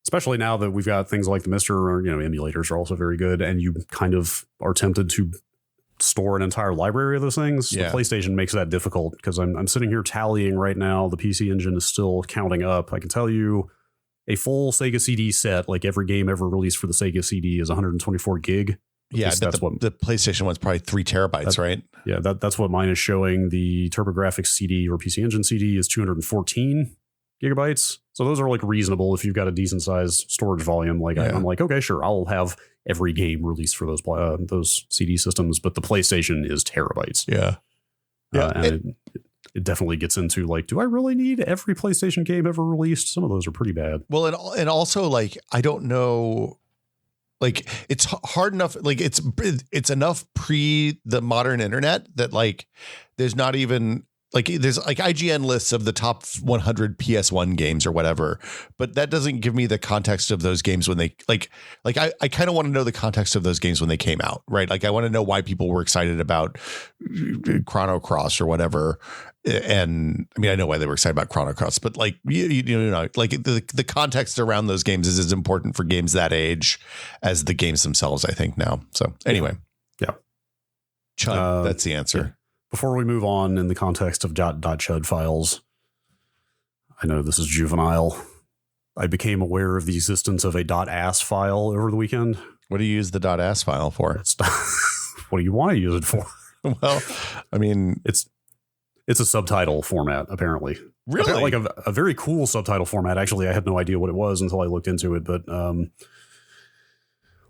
especially now that we've got things like the Mister, or emulators are also very good, and you kind of are tempted to store an entire library of those things. The PlayStation makes that difficult because I'm sitting here tallying right now. The PC Engine is still counting up. I can tell you a full Sega CD set, like every game ever released for the Sega CD, is 124 gig. Yeah, that's what the PlayStation one's probably 3 terabytes, right? Yeah, that's what mine is showing. The TurboGrafx CD or PC Engine CD is 214 gigabytes. So those are like reasonable if you've got a decent sized storage volume. Like I'm like, okay, sure, I'll have every game released for those CD systems, but the PlayStation is terabytes. Yeah. And it definitely gets into like, do I really need every PlayStation game ever released? Some of those are pretty bad. Well, and also like, I don't know, like it's hard enough. Like it's enough pre the modern internet that like, there's not even like there's like IGN lists of the top 100 PS1 games or whatever, but that doesn't give me the context of those games when they like I kind of want to know the context of those games when they came out, right? Like I want to know why people were excited about Chrono Cross or whatever. And I mean, I know why they were excited about Chrono Cross, but like, you know, like the context around those games is as important for games that age as the games themselves, I think now. So anyway. Yeah. Chud, that's the answer. Before we move on, in the context of .chud files, I know this is juvenile. I became aware of the existence of a .ass file over the weekend. What do you use the .ass file for? What do you want to use it for? Well, I mean, it's a subtitle format, apparently. Really? Like a very cool subtitle format. Actually, I had no idea what it was until I looked into it. But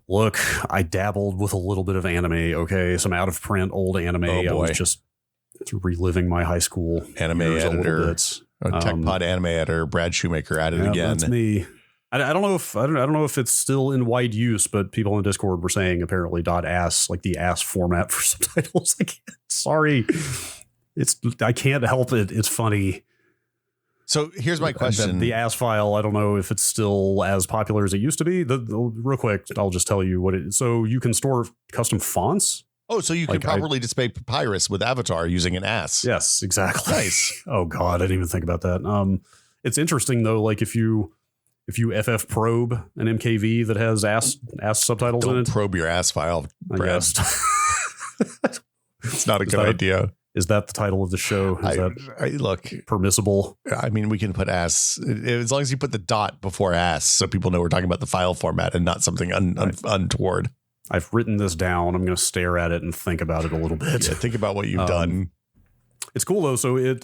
look, I dabbled with a little bit of anime. Okay, some out of print old anime. Oh, I was just reliving my high school anime editor, TechPod anime editor Brad Shoemaker at it again. That's me. I don't know if it's still in wide use, but people in Discord were saying apparently .ass, like the ass format for subtitles. Sorry, I can't help it. It's funny. So here's my question. The ass file, I don't know if it's still as popular as it used to be. Real quick, I'll just tell you what it is. So you can store custom fonts. Oh, so you can properly display Papyrus with Avatar using an ass. Yes, exactly. Nice. Oh, God, I didn't even think about that. It's interesting, though, like if you FF probe an MKV that has ass subtitles in it. Don't probe your ass file, Brad. I guess. It's not a good idea. Is that the title of the show? Is that look permissible? I mean, we can put ass as long as you put the dot before ass, so people know we're talking about the file format and not something untoward. I've written this down. I'm going to stare at it and think about it a little bit. Yeah, think about what you've done. It's cool though. So it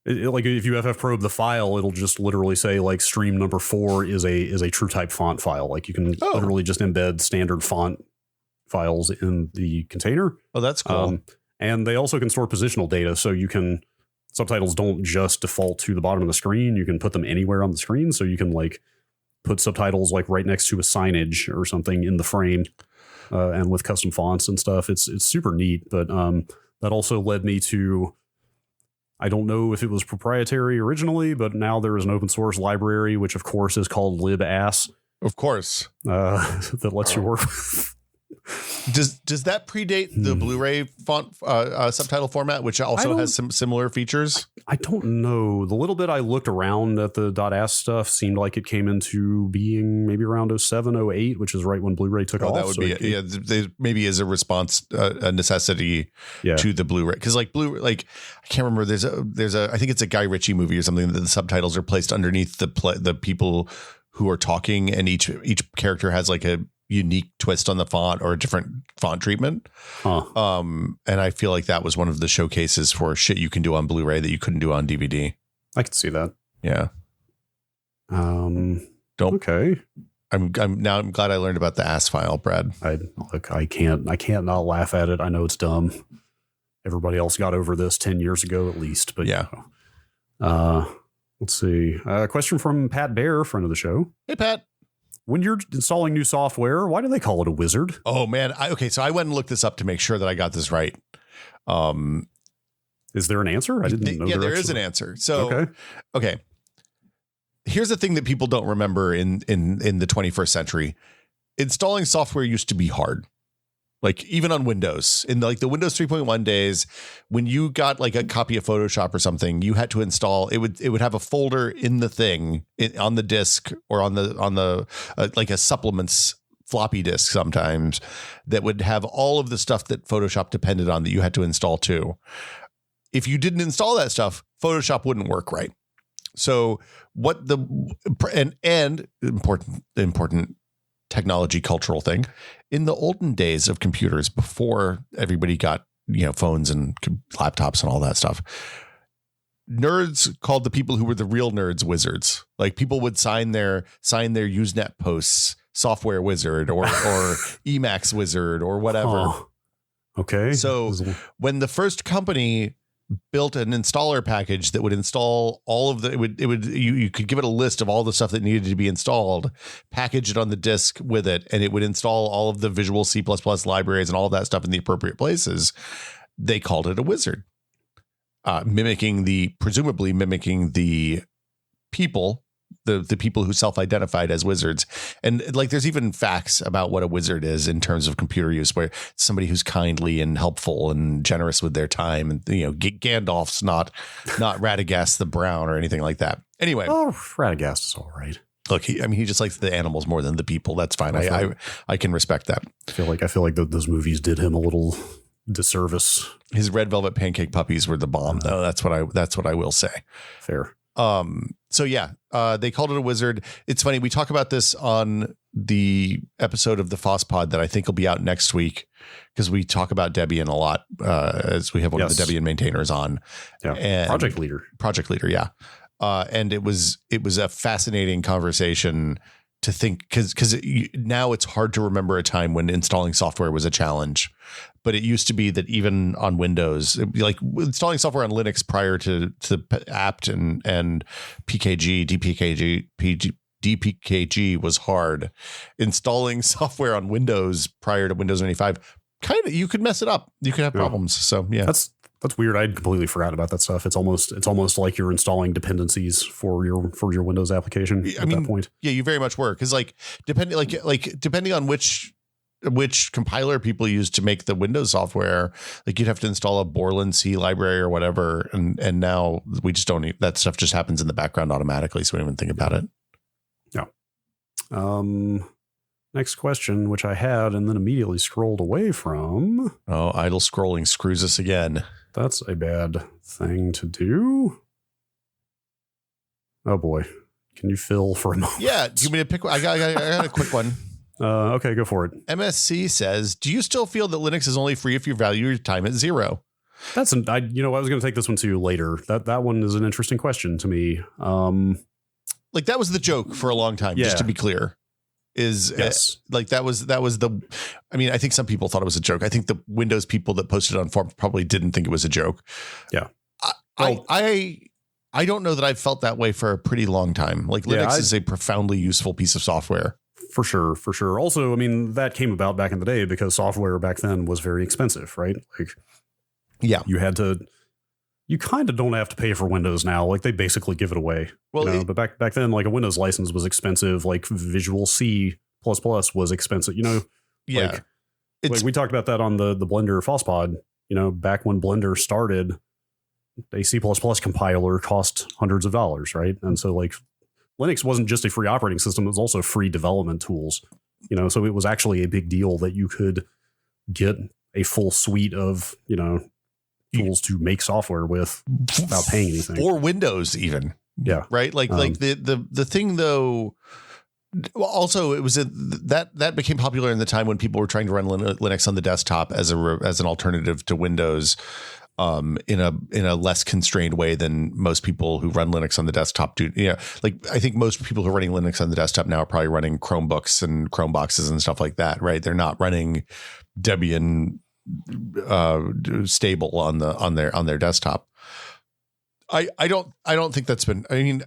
like if you FF probe the file, it'll just literally say like stream number 4 is a true type font file. Like you can literally just embed standard font files in the container. Oh, that's cool. And they also can store positional data. So subtitles don't just default to the bottom of the screen. You can put them anywhere on the screen. So you can like put subtitles like right next to a signage or something in the frame, and with custom fonts and stuff. It's super neat. But that also led me to, I don't know if it was proprietary originally, but now there is an open source library, which of course is called libass. Of course. That lets you work with. Does that predate the Blu-ray font subtitle format, which also has some similar features? I don't know. The little bit I looked around at the .ass stuff seemed like it came into being maybe around 07, 08, which is right when Blu-ray took off. That would be maybe as a response, a necessity to the Blu-ray, because like I can't remember. There's a I think it's a Guy Ritchie movie or something that the subtitles are placed underneath the people who are talking, and each character has like a unique twist on the font or a different font treatment. And I feel like that was one of the showcases for shit you can do on Blu-ray that you couldn't do on DVD. I could see that. Yeah. Okay. I'm glad I learned about the ass file, Brad. I can't not laugh at it. I know it's dumb. Everybody else got over this 10 years ago at least, but yeah. Let's see. A question from Pat Bear, friend of the show. Hey, Pat. When you're installing new software, why do they call it a wizard? Oh, man. So I went and looked this up to make sure that I got this right. Is there an answer? I didn't know. Yeah, there is an answer. So, okay. Here's the thing that people don't remember in the 21st century. Installing software used to be hard. Like even on Windows, in like the Windows 3.1 days, when you got like a copy of Photoshop or something, you had to install. It would have a folder in the thing on the disk or on the like a supplements floppy disk sometimes that would have all of the stuff that Photoshop depended on that you had to install too. If you didn't install that stuff, Photoshop wouldn't work right. So what and important technology cultural thing, in the olden days of computers, before everybody got phones and laptops and all that stuff, nerds called the people who were the real nerds wizards. Like people would sign their Usenet posts software wizard or Emacs wizard or whatever. Okay. So when the first company built an installer package that would install all of you could give it a list of all the stuff that needed to be installed, package it on the disk with it, and it would install all of the Visual C++ libraries and all of that stuff in the appropriate places. They called it a wizard, presumably mimicking the people, the people who self-identified as wizards. And like there's even facts about what a wizard is in terms of computer use, where somebody who's kindly and helpful and generous with their time. And Gandalf's not Radagast the Brown or anything like that. Anyway. Oh, Radagast is all right. Look, he just likes the animals more than the people. That's fine. I can respect that. I feel like those movies did him a little disservice. His red velvet pancake puppies were the bomb, though. That's what I will say. Fair. So yeah, they called it a wizard. It's funny. We talk about this on the episode of the Foss Pod that I think will be out next week, because we talk about Debian a lot, as we have one of the Debian maintainers on. Yeah. And Project leader. Yeah. And it was a fascinating conversation to think, because now it's hard to remember a time when installing software was a challenge. But it used to be that even on Windows, like installing software on Linux prior to apt and PKG, DPKG was hard. Installing software on Windows prior to Windows 95, kind of, you could mess it up. You could have problems. So yeah, that's weird. I'd completely forgot about that stuff. It's almost like you're installing dependencies for your Windows application at that point. Yeah, you very much were, because depending on which compiler people use to make the Windows software, like you'd have to install a Borland C library or whatever, and now we just don't need that stuff. Just happens in the background automatically, so we don't even think about it. Yeah. Next question, which I had and then immediately scrolled away from. Oh, idle scrolling screws us again. That's a bad thing to do. Oh boy, can you fill for a moment? Yeah, do you want me to pick? I got a quick one. Okay, go for it. MSC says, do you still feel that Linux is only free if you value your time at 0? I was going to take this one to you later. That one is an interesting question to me. Like that was the joke for a long time, just to be clear. Yes. That was the, I mean, I think some people thought it was a joke. I think the Windows people that posted on forums probably didn't think it was a joke. Yeah. I don't know that I've felt that way for a pretty long time. Like Linux is a profoundly useful piece of software. For sure. Also, I mean, that came about back in the day because software back then was very expensive, right? Like, yeah, you kind of don't have to pay for Windows now. Like they basically give it away. Well, but back then, like a Windows license was expensive. Like Visual C++ was expensive. Yeah. Like we talked about that on the Blender Foss Pod. Back when Blender started, a C++ compiler cost hundreds of dollars, right? And so like Linux wasn't just a free operating system, it was also free development tools. So it was actually a big deal that you could get a full suite of, tools to make software with without paying anything. For Windows even. Yeah. Right? Like the thing though, also it was that became popular in the time when people were trying to run Linux on the desktop as an alternative to Windows. In a less constrained way than most people who run Linux on the desktop do. Like I think most people who are running Linux on the desktop now are probably running Chromebooks and Chromeboxes and stuff like that, right? They're not running Debian stable on their desktop. I don't think that's been. I mean,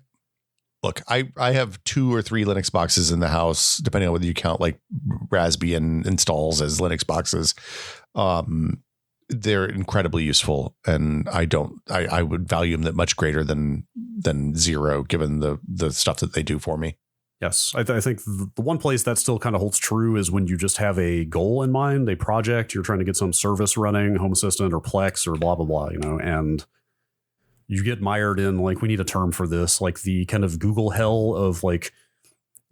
look, I have 2 or 3 Linux boxes in the house, depending on whether you count like Raspbian installs as Linux boxes. They're incredibly useful, and I would value them much greater than 0, given the stuff that they do for me. Yes, I think the one place that still kind of holds true is when you just have a goal in mind, a project, you're trying to get some service running, Home Assistant or Plex or blah, blah, blah, and you get mired in like, we need a term for this, like the kind of Google hell of like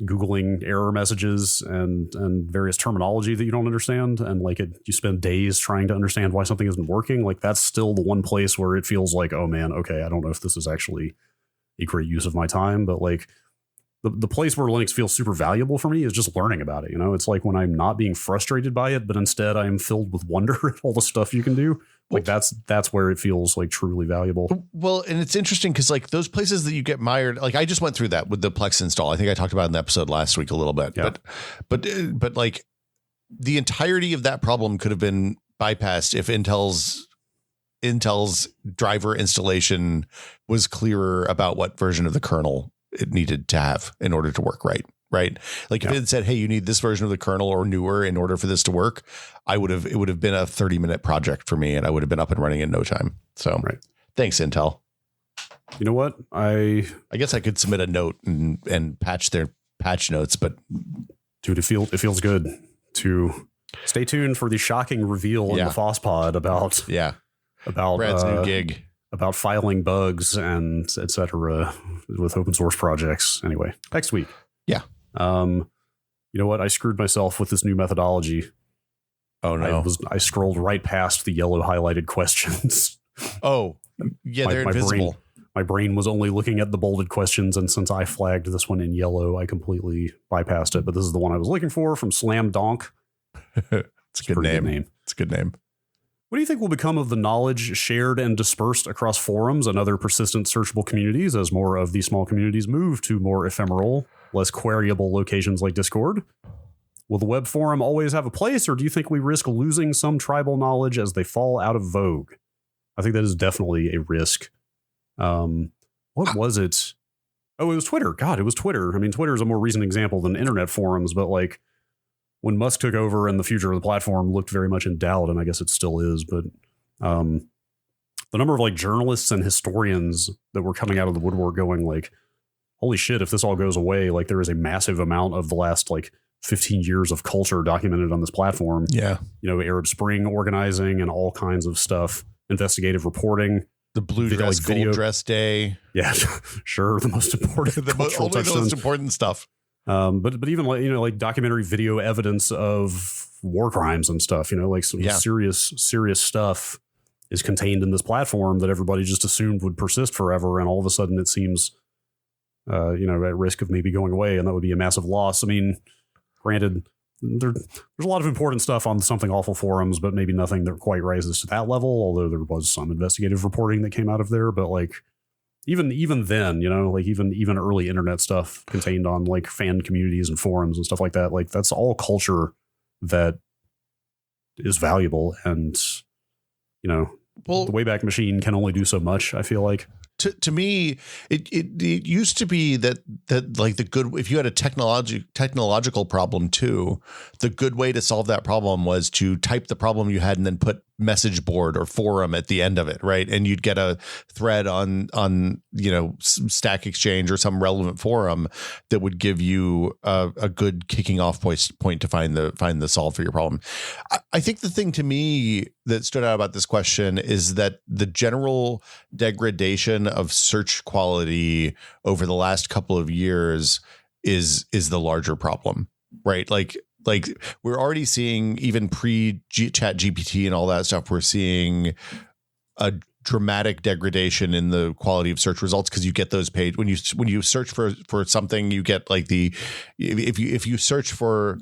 Googling error messages and various terminology that you don't understand. And like you spend days trying to understand why something isn't working. Like that's still the one place where it feels like, oh man, okay, I don't know if this is actually a great use of my time. But like the place where Linux feels super valuable for me is just learning about it. It's like when I'm not being frustrated by it, but instead I'm filled with wonder at all the stuff you can do. Like that's where it feels like truly valuable. Well, and it's interesting because like those places that you get mired, like I just went through that with the Plex install. I think I talked about it in the episode last week a little bit, yeah. but like the entirety of that problem could have been bypassed if Intel's driver installation was clearer about what version of the kernel it needed to have in order to work right. Like if it had said, hey, you need this version of the kernel or newer in order for this to work, it would have been a 30-minute project for me and I would have been up and running in no time. So Thanks, Intel. You know what? I guess I could submit a note and patch their patch notes, but dude, it feels good to stay tuned for the shocking reveal in the Foss Pod about Brad's new gig. About filing bugs and etc. with open source projects. Anyway, next week. Yeah. You know what? I screwed myself with this new methodology. Oh no. I scrolled right past the yellow highlighted questions. Oh, yeah, they're invisible. My brain was only looking at the bolded questions, and since I flagged this one in yellow, I completely bypassed it. But this is the one I was looking for from Slam Donk. It's a good name. It's a good name. What do you think will become of the knowledge shared and dispersed across forums and other persistent searchable communities as more of these small communities move to more ephemeral, less queryable locations like Discord? Will the web forum always have a place, or do you think we risk losing some tribal knowledge as they fall out of vogue? I think that is definitely a risk. What was it? Oh, it was Twitter. God, it was Twitter. I mean, Twitter is a more recent example than internet forums, but like when Musk took over and the future of the platform looked very much in doubt, and I guess it still is, but the number of like journalists and historians that were coming out of the woodwork going like, holy shit, if this all goes away, like there is a massive amount of the last like 15 years of culture documented on this platform. Yeah. You know, Arab Spring organizing and all kinds of stuff, investigative reporting. The blue dress, like gold dress day. Yeah, sure. The most important, only the most important stuff. But even like, you know, like documentary video evidence of war crimes and stuff, you know, like some serious stuff is contained in this platform that everybody just assumed would persist forever. And all of a sudden it seems, you know, at risk of maybe going away. And that would be a massive loss. I mean, granted, there's a lot of important stuff on Something Awful forums, but maybe nothing that quite rises to that level, although there was some investigative reporting that came out of there. But like even then, you know, like even early internet stuff contained on like fan communities and forums and stuff like that, like that's all culture that is valuable. And, you know, the Wayback Machine can only do so much, I feel like. To me, it used to be that like the good, if you had a technological problem too, the good way to solve that problem was to type the problem you had and then put message board or forum at the end of it, right? And you'd get a thread on you know, Stack Exchange or some relevant forum that would give you a good kicking off point to find the solve for your problem. I think the thing to me that stood out about this question is that the general degradation of search quality over the last couple of years is the larger problem, right? Like we're already seeing, even pre-Chat GPT and all that stuff, we're seeing a dramatic degradation in the quality of search results, because you get those pages when you search for something, you get like if you search for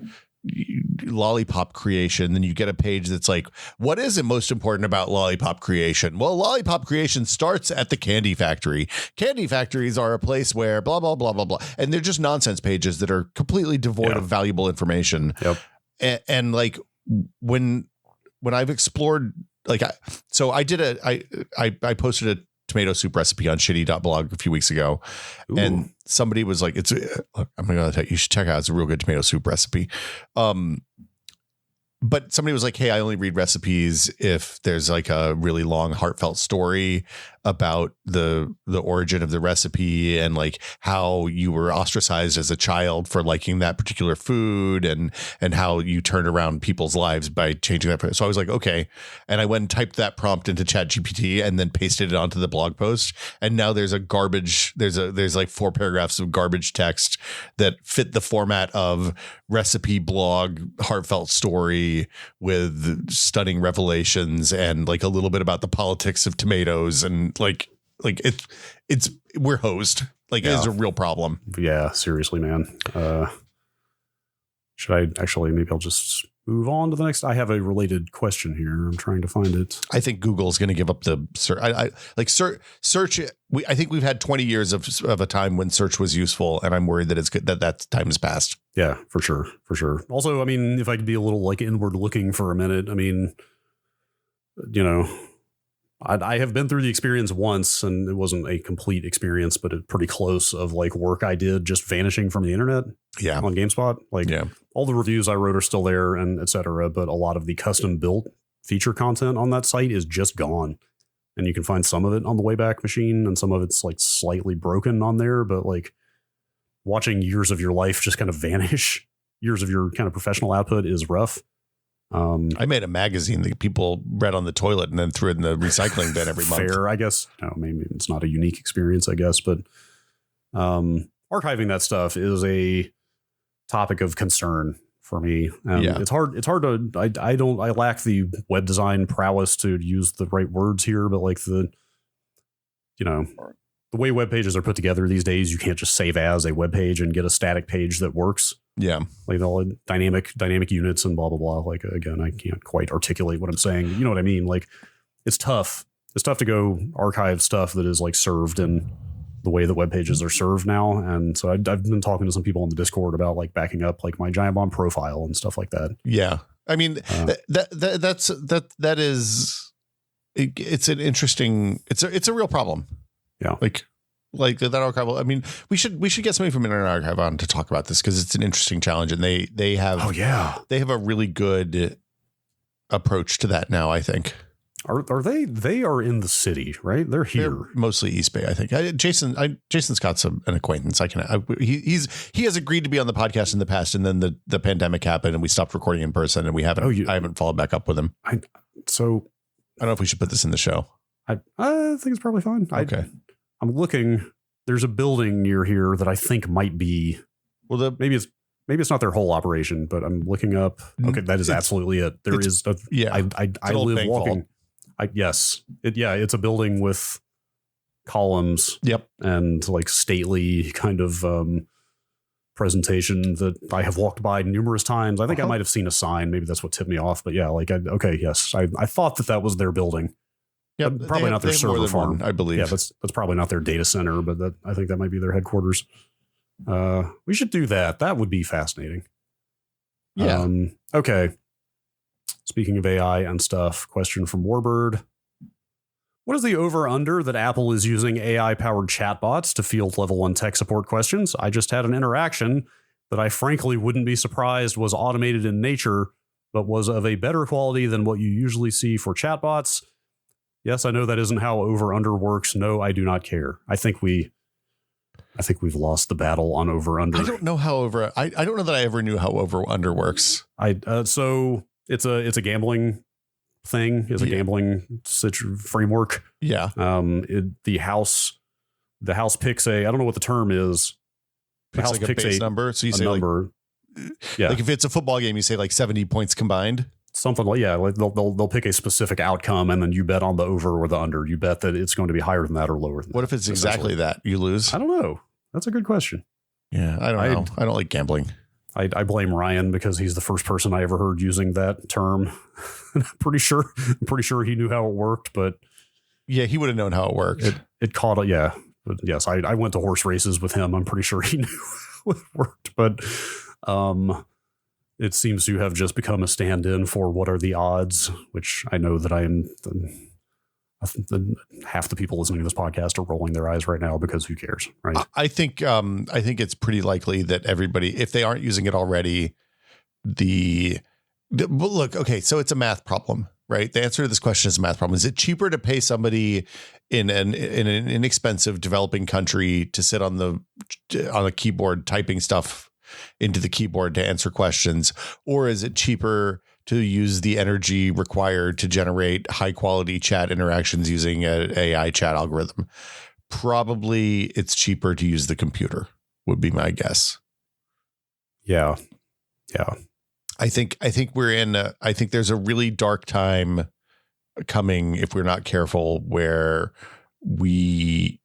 lollipop creation, then you get a page that's like, what is it most important about lollipop creation? Well, lollipop creation starts at the candy factory. Candy factories are a place where blah blah blah blah blah, and they're just nonsense pages that are completely devoid of valuable information. Yep. And like when I've explored, like I posted a tomato soup recipe on shitty.blog a few weeks ago. Ooh. And somebody was like, look, I'm going to tell you, you should check out, it's a real good tomato soup recipe. But somebody was like, hey, I only read recipes if there's like a really long, heartfelt story about the origin of the recipe and like how you were ostracized as a child for liking that particular food and how you turned around people's lives by changing that. So I was like, okay. And I went and typed that prompt into ChatGPT and then pasted it onto the blog post. And now there's like 4 paragraphs of garbage text that fit the format of recipe blog, heartfelt story with stunning revelations and like a little bit about the politics of tomatoes, and like it's we're hosed. Like, it is a real problem. Yeah, seriously, man. Should I actually, maybe I'll just move on to the next. I have a related question here. I'm trying to find it. I think Google's going to give up the search. Search. I think we've had 20 years of a time when search was useful, and I'm worried that it's good that time has passed. Yeah, for sure. Also, I mean, if I could be a little like inward looking for a minute, I mean, you know, I have been through the experience once, and it wasn't a complete experience, but it's pretty close, of like work I did just vanishing from the internet. Yeah. On GameSpot. Like, all the reviews I wrote are still there and et cetera, but a lot of the custom built feature content on that site is just gone. And you can find some of it on the Wayback Machine, and some of it's like slightly broken on there, but like watching years of your life just kind of vanish, years of your kind of professional output, is rough. I made a magazine that people read on the toilet and then threw it in the recycling bin every month. Fair, I guess. No, maybe it's not a unique experience, I guess, but are archiving that stuff is a topic of concern for me. And it's hard to, I lack the web design prowess to use the right words here, but like the way web pages are put together these days, you can't just save as a web page and get a static page that works. Yeah. Like all dynamic units and blah, blah, blah. Like, again, I can't quite articulate what I'm saying. You know what I mean? Like, it's tough. It's tough to go archive stuff that is like served in the way that web pages are served now. And so I've been talking to some people on the Discord about like backing up like my Giant Bomb profile and stuff like that. Yeah. I mean, it's an interesting, it's a real problem. Yeah. Like that archival. I mean, we should get somebody from Internet Archive on to talk about this because it's an interesting challenge, and they have they have a really good approach to that now, I think. Are they are in the city, right? They're here. They're mostly East Bay, I think. Jason's got an acquaintance. He has agreed to be on the podcast in the past, and then the pandemic happened and we stopped recording in person, and I haven't followed back up with him. I don't know if we should put this in the show. I think it's probably fine. Okay. I'm looking. There's a building near here that I think might be. Well, maybe it's not their whole operation, but I'm looking up. Okay, that is absolutely it. There is. I live walking. It's a building with columns. Yep. And like stately kind of presentation that I have walked by numerous times. I think I might have seen a sign. Maybe that's what tipped me off. But yeah, yes. I thought that was their building. Yeah, probably not their server farm, I believe. Yeah, that's probably not their data center, but I think that might be their headquarters. We should do that. That would be fascinating. Yeah. Okay. Speaking of AI and stuff, question from Warbird. What is the over-under that Apple is using AI-powered chatbots to field level 1 tech support questions? I just had an interaction that I frankly wouldn't be surprised was automated in nature, but was of a better quality than what you usually see for chatbots. Yes, I know that isn't how over-under works. No, I do not care. I think we've lost the battle on over-under. I don't know how I don't know that I ever knew how over-under works. So it's a gambling thing. It's a gambling framework. Yeah. The house picks I don't know what the term is. The house like picks a base number. So you say number. Like if it's a football game, you say like 70 points combined. Something like like they'll pick a specific outcome, and then you bet on the over or the under. You bet that it's going to be higher than that or lower than that. What if it's exactly that? You lose? I don't know. That's a good question. Yeah, I don't know. I don't like gambling. I blame Ryan because he's the first person I ever heard using that term. I'm pretty sure he knew how it worked, but yeah, he would have known how it worked. It caught it. Yeah, but yes, I went to horse races with him. I'm pretty sure he knew how it worked, but it seems to have just become a stand-in for what are the odds, which I know that I am. Half the people listening to this podcast are rolling their eyes right now because who cares, right? I think it's pretty likely that everybody, if they aren't using it already, look, okay, so it's a math problem, right? The answer to this question is a math problem. Is it cheaper to pay somebody in an inexpensive developing country to sit on a keyboard typing stuff into the keyboard to answer questions, or is it cheaper to use the energy required to generate high quality chat interactions using an AI chat algorithm? Probably it's cheaper to use the computer, would be my guess. Yeah. I think I think there's a really dark time coming if we're not careful, where we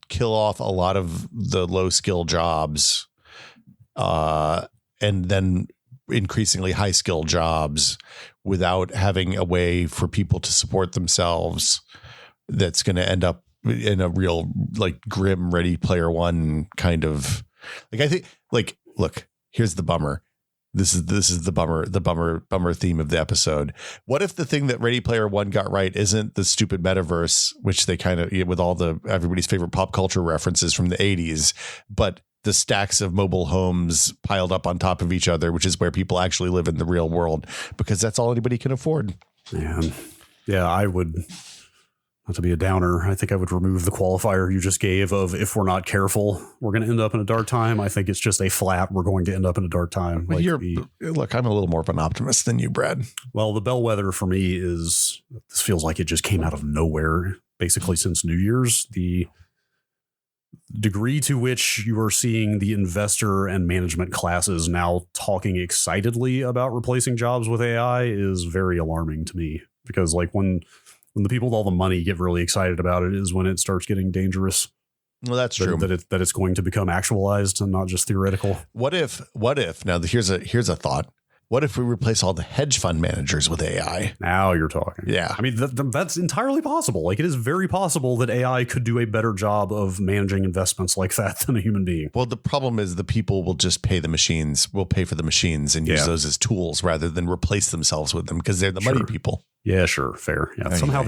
kill off a lot of the low skill jobs, and then increasingly high skill jobs without having a way for people to support themselves. That's going to end up in a real like grim Ready Player One kind of like, I think, like, look, here's the bummer. This is the bummer theme of the episode. What if the thing that Ready Player One got right isn't the stupid metaverse, which they kind of, with all the everybody's favorite pop culture references from the 80s, but the stacks of mobile homes piled up on top of each other, which is where people actually live in the real world, because that's all anybody can afford. Man. Yeah, I would, not to be a downer, I think I would remove the qualifier you just gave of if we're not careful, we're going to end up in a dark time. I think it's just a flat, we're going to end up in a dark time. Well, look, I'm a little more of an optimist than you, Brad. Well, the bellwether for me is, this feels like it just came out of nowhere, basically since New Year's. degree to which you are seeing the investor and management classes now talking excitedly about replacing jobs with AI is very alarming to me, because like when the people with all the money get really excited about it is when it starts getting dangerous. Well, that's true. That it's going to become actualized and not just theoretical. What if now here's a thought. What if we replace all the hedge fund managers with AI? Now you're talking. Yeah. I mean, that's entirely possible. Like, it is very possible that AI could do a better job of managing investments like that than a human being. Well, the problem is the people will just pay the machines, will pay for the machines and use those as tools rather than replace themselves with them, because they're the money people. Yeah, sure. Fair. Yeah. Somehow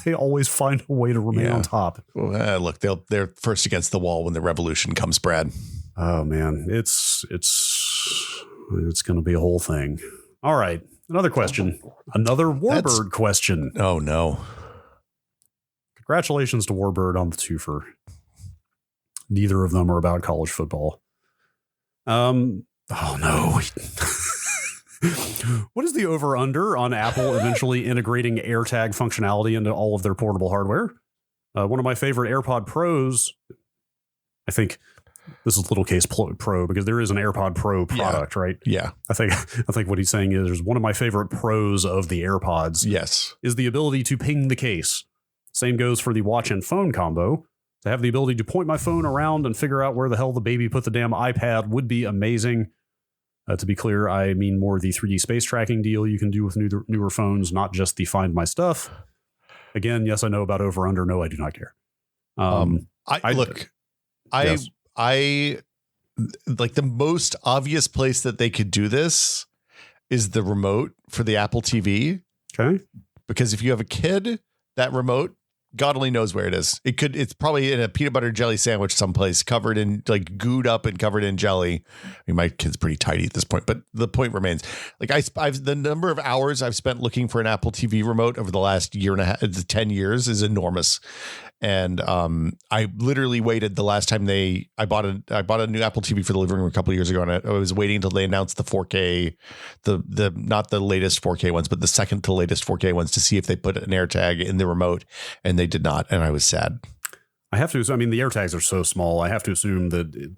they always find a way to remain on top. Well, look, they're first against the wall when the revolution comes, Brad. Oh, man. It's going to be a whole thing. All right. Another question. Another Warbird question. Oh, no. Congratulations to Warbird on the twofer. Neither of them are about college football. Oh, no. What is the over-under on Apple eventually integrating AirTag functionality into all of their portable hardware? One of my favorite AirPod Pros, I think this is Little Case Pro because there is an AirPod Pro product, right? Yeah. I think what he's saying is one of my favorite pros of the AirPods is the ability to ping the case. Same goes for the watch and phone combo. To have the ability to point my phone around and figure out where the hell the baby put the damn iPad would be amazing. To be clear, I mean more the 3D space tracking deal you can do with newer phones, not just the Find My Stuff. Again, yes, I know about over under. No, I do not care. I like the most obvious place that they could do this is the remote for the Apple TV. Okay. Because if you have a kid, that remote, God only knows where it is. It's probably in a peanut butter jelly sandwich someplace, covered in like gooed up and covered in jelly. I mean, my kid's pretty tidy at this point, but the point remains. Like I've the number of hours I've spent looking for an Apple TV remote over the last year and a half, 10 years is enormous. And I literally waited the last time I bought a new Apple TV for the living room a couple of years ago, and I was waiting until they announced the 4K, the not the latest 4K ones, but the second to latest 4K ones, to see if they put an AirTag in the remote, and they did not, and I was sad. I have to. I mean, the AirTags are so small. I have to assume that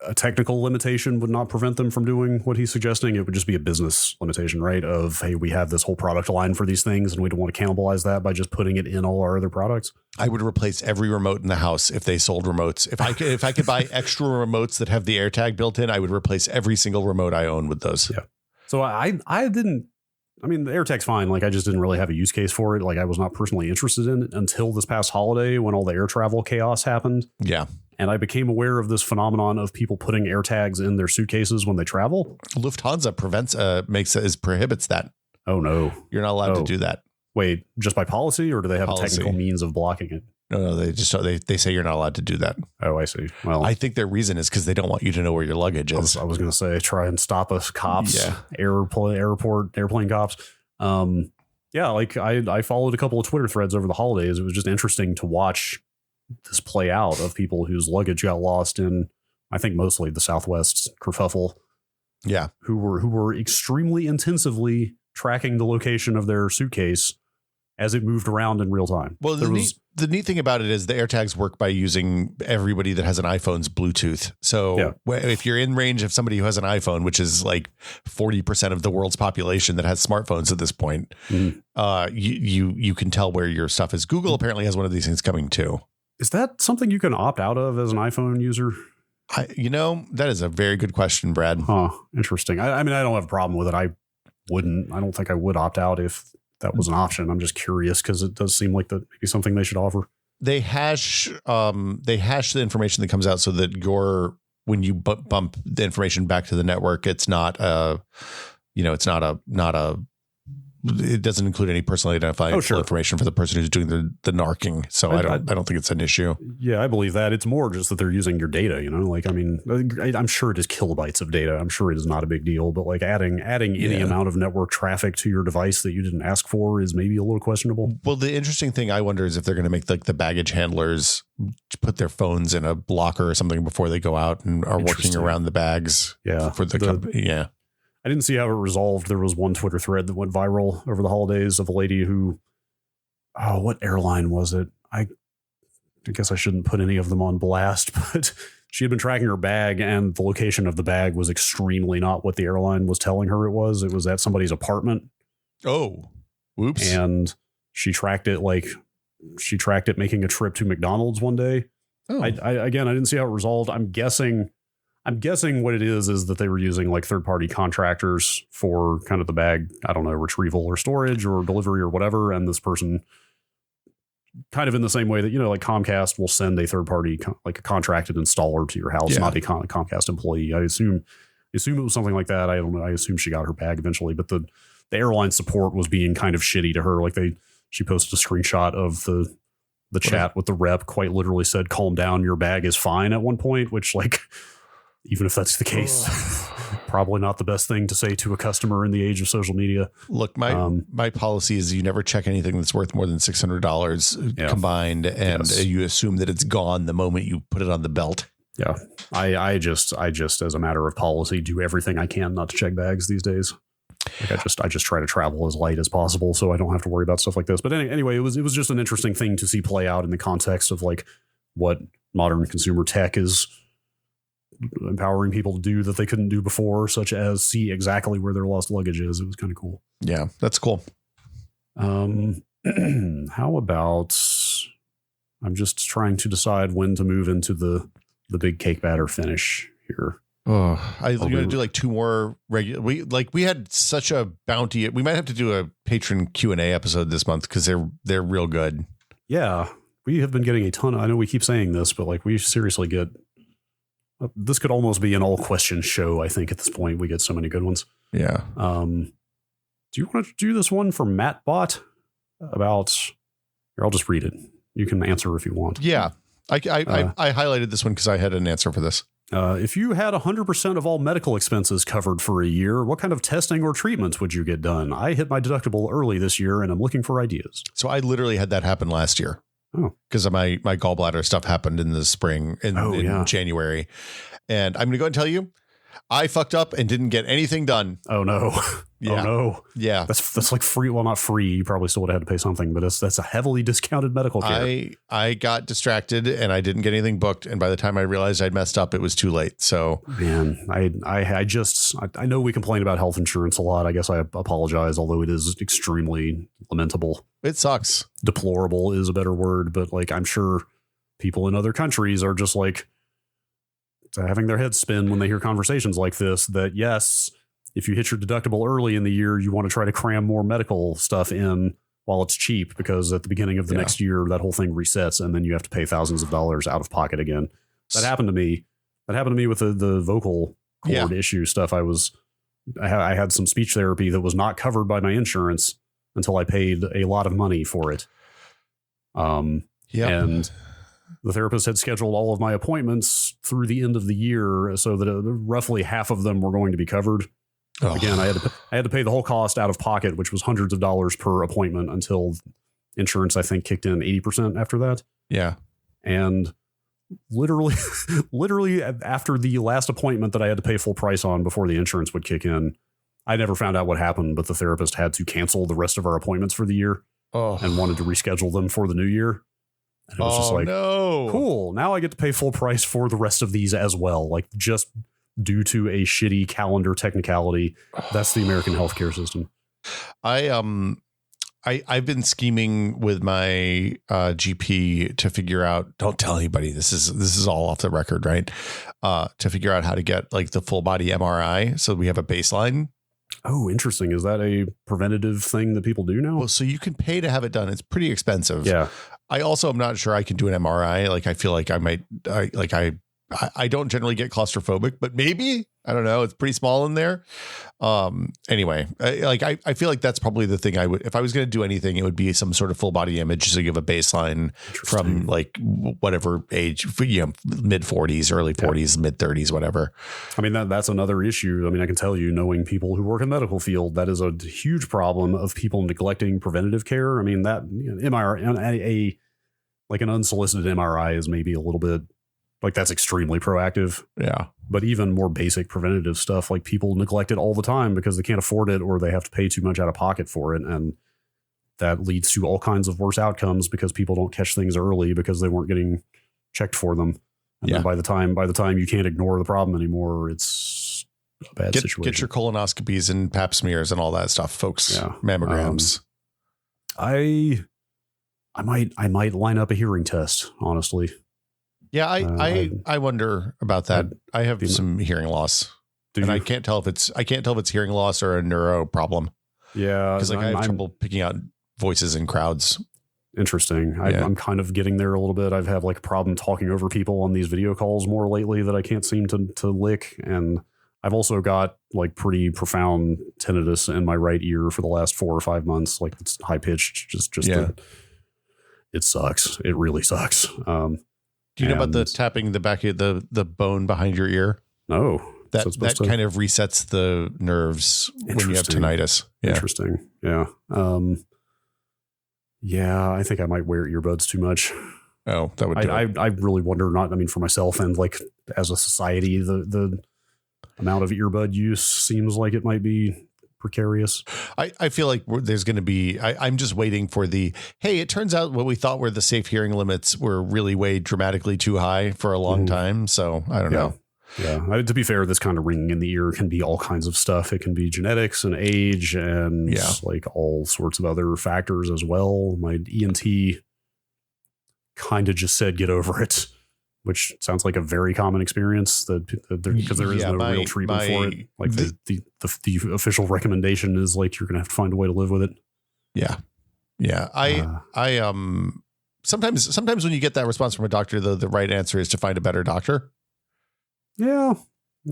a technical limitation would not prevent them from doing what he's suggesting. It would just be a business limitation, right? Of, hey, we have this whole product line for these things, and we don't want to cannibalize that by just putting it in all our other products. I would replace every remote in the house if they sold remotes. If I could buy extra remotes that have the AirTag built in, I would replace every single remote I own with those. Yeah. So I didn't. I mean, the AirTag's fine. Like, I just didn't really have a use case for it. Like, I was not personally interested in it until this past holiday when all the air travel chaos happened. Yeah. And I became aware of this phenomenon of people putting AirTags in their suitcases when they travel. Lufthansa prohibits that. Oh, no. You're not allowed to do that. Wait, just by policy, or do they have a technical means of blocking it? No, they say you're not allowed to do that. Oh, I see. Well, I think their reason is because they don't want you to know where your luggage is. I was going to say, try and stop us cops, airplane cops. Yeah, like I followed a couple of Twitter threads over the holidays. It was just interesting to watch this play out of people whose luggage got lost in, I think, mostly the Southwest kerfuffle. Yeah, who were extremely intensively tracking the location of their suitcase as it moved around in real time. Well, the neat thing about it is the AirTags work by using everybody that has an iPhone's Bluetooth. So if you're in range of somebody who has an iPhone, which is like 40% of the world's population that has smartphones at this point, you can tell where your stuff is. Google apparently has one of these things coming too. Is that something you can opt out of as an iPhone user? That is a very good question, Brad. Huh. Interesting. I mean, I don't have a problem with it. I don't think I would opt out if that was an option. I'm just curious because it does seem like that maybe something they should offer. They hash the information that comes out so that when you bump the information back to the network, it's not it doesn't include any personally identifying information for the person who's doing the narking. So I don't think it's an issue. Yeah, I believe that. It's more just that they're using your data, like, I mean, I'm sure it is kilobytes of data. I'm sure it is not a big deal, but like adding any amount of network traffic to your device that you didn't ask for is maybe a little questionable. Well, the interesting thing I wonder is if they're going to make like the baggage handlers put their phones in a locker or something before they go out and are working around the bags. Yeah. For the company. Yeah. I didn't see how it resolved. There was one Twitter thread that went viral over the holidays of a lady who, what airline was it? I guess I shouldn't put any of them on blast, but she had been tracking her bag, and the location of the bag was extremely not what the airline was telling her it was. It was at somebody's apartment. Oh, whoops. And she tracked it making a trip to McDonald's one day. Oh. I didn't see how it resolved. I'm guessing what it is that they were using like third-party contractors for kind of the bag, I don't know, retrieval or storage or delivery or whatever. And this person, kind of in the same way that, like Comcast will send a third-party, like a contracted installer to your house, not a Comcast employee. I assume it was something like that. I don't know. I assume she got her bag eventually, but the airline support was being kind of shitty to her. Like she posted a screenshot of the chat with the rep, quite literally said, "Calm down, your bag is fine" at one point, which, like, even if that's the case, probably not the best thing to say to a customer in the age of social media. Look, my policy is you never check anything that's worth more than $600 combined, and you assume that it's gone the moment you put it on the belt. Yeah, I just as a matter of policy do everything I can not to check bags these days. Like I just try to travel as light as possible so I don't have to worry about stuff like this. But anyway, it was just an interesting thing to see play out in the context of like what modern consumer tech is empowering people to do that they couldn't do before, such as see exactly where their lost luggage is. It was kind of cool. Yeah, that's cool. How about I'm just trying to decide when to move into the big cake batter finish here. Oh, I'm going to do like two more regular. We had such a bounty. We might have to do a patron Q&A episode this month because they're real good. Yeah, we have been getting a ton. I know we keep saying this, but like we seriously get. This could almost be an all question show. I think at this point we get so many good ones. Yeah. Do you want to do this one for Matt Bot about? Here, I'll just read it. You can answer if you want. Yeah, I highlighted this one because I had an answer for this. If you had 100% of all medical expenses covered for a year, what kind of testing or treatments would you get done? I hit my deductible early this year, and I'm looking for ideas. So I literally had that happen last year. Oh, because my gallbladder stuff happened in the spring in January. And I'm going to go and tell you, I fucked up and didn't get anything done. Oh, no. Yeah. Oh, no. Yeah. That's like free. Well, not free. You probably still would have had to pay something, but that's a heavily discounted medical care. I got distracted and I didn't get anything booked. And by the time I realized I'd messed up, it was too late. So, man, I know we complain about health insurance a lot. I guess I apologize, although it is extremely lamentable. It sucks. Deplorable is a better word, but like I'm sure people in other countries are just like having their heads spin when they hear conversations like this, that yes, if you hit your deductible early in the year, you want to try to cram more medical stuff in while it's cheap, because at the beginning of the next year, that whole thing resets and then you have to pay thousands of dollars out of pocket again. That happened to me. With the vocal cord issue stuff. I had some speech therapy that was not covered by my insurance until I paid a lot of money for it. And the therapist had scheduled all of my appointments through the end of the year so that roughly half of them were going to be covered. Oh. Again, I had to pay the whole cost out of pocket, which was hundreds of dollars per appointment, until insurance, I think, kicked in 80% after that. Yeah. And literally after the last appointment that I had to pay full price on before the insurance would kick in, I never found out what happened, but the therapist had to cancel the rest of our appointments for the year and wanted to reschedule them for the new year. And it was just like, no. Cool. Now I get to pay full price for the rest of these as well. Like, just due to a shitty calendar technicality. That's the American healthcare system. I've been scheming with my GP to figure out, don't tell anybody, this is all off the record, right? To figure out how to get like the full body MRI so we have a baseline. Oh, interesting. Is that a preventative thing that people do now? Well, so you can pay to have it done. It's pretty expensive. Yeah. I also am not sure I can do an MRI. Like, I feel like I don't generally get claustrophobic, but maybe, I don't know. It's pretty small in there. Anyway, I feel like that's probably the thing I would, if I was going to do anything, it would be some sort of full body image. So you have a baseline from like whatever age, mid 40s, early 40s, mid 30s, whatever. I mean, that's another issue. I mean, I can tell you, knowing people who work in the medical field, that is a huge problem of people neglecting preventative care. I mean, that MRI, like an unsolicited MRI is maybe a little bit, like, that's extremely proactive. Yeah. But even more basic preventative stuff, like, people neglect it all the time because they can't afford it or they have to pay too much out of pocket for it. And that leads to all kinds of worse outcomes because people don't catch things early because they weren't getting checked for them. And then by the time you can't ignore the problem anymore, it's a bad situation. Get your colonoscopies and pap smears and all that stuff, folks. Yeah. Mammograms. I might line up a hearing test, honestly. Yeah, I wonder about that. I have some hearing loss. And I can't tell if it's hearing loss or a neuro problem. Yeah. Because I have trouble picking out voices in crowds. Interesting. I'm kind of getting there a little bit. I've had like a problem talking over people on these video calls more lately that I can't seem to lick. And I've also got like pretty profound tinnitus in my right ear for the last 4 or 5 months. Like it's high pitched, it sucks. It really sucks. Do you know about the tapping the back of the bone behind your ear? No. That kind of resets the nerves when you have tinnitus. Yeah. Interesting. Yeah. Yeah, I think I might wear earbuds too much. Oh, that would. I really wonder. For myself and like as a society, the amount of earbud use seems like it might be precarious. I feel like there's going to be. I'm just waiting for hey, it turns out what we thought were the safe hearing limits were really way dramatically too high for a long time. So I don't know. Yeah. To be fair, this kind of ringing in the ear can be all kinds of stuff. It can be genetics and age and like all sorts of other factors as well. My ENT kind of just said, get over it, which sounds like a very common experience because there is no real treatment for it. Like the official recommendation is like, you're going to have to find a way to live with it. Yeah. Yeah. Sometimes when you get that response from a doctor, the right answer is to find a better doctor. Yeah,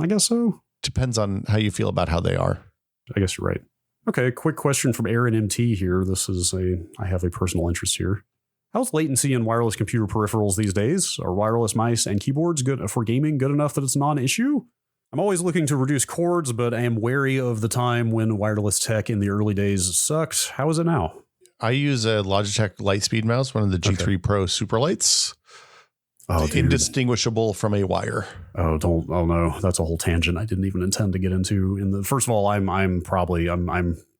I guess so. Depends on how you feel about how they are. I guess you're right. Okay, quick question from Aaron MT here. I have a personal interest here. How's latency in wireless computer peripherals these days? Are wireless mice and keyboards good for gaming good enough that it's non-issue? I'm always looking to reduce cords, but I am wary of the time when wireless tech in the early days sucked. How is it now? I use a Logitech Lightspeed mouse, one of the G3 Pro Super Lights. Oh, indistinguishable from a wire. Oh no, that's a whole tangent I didn't even intend to get into. First of all, I'm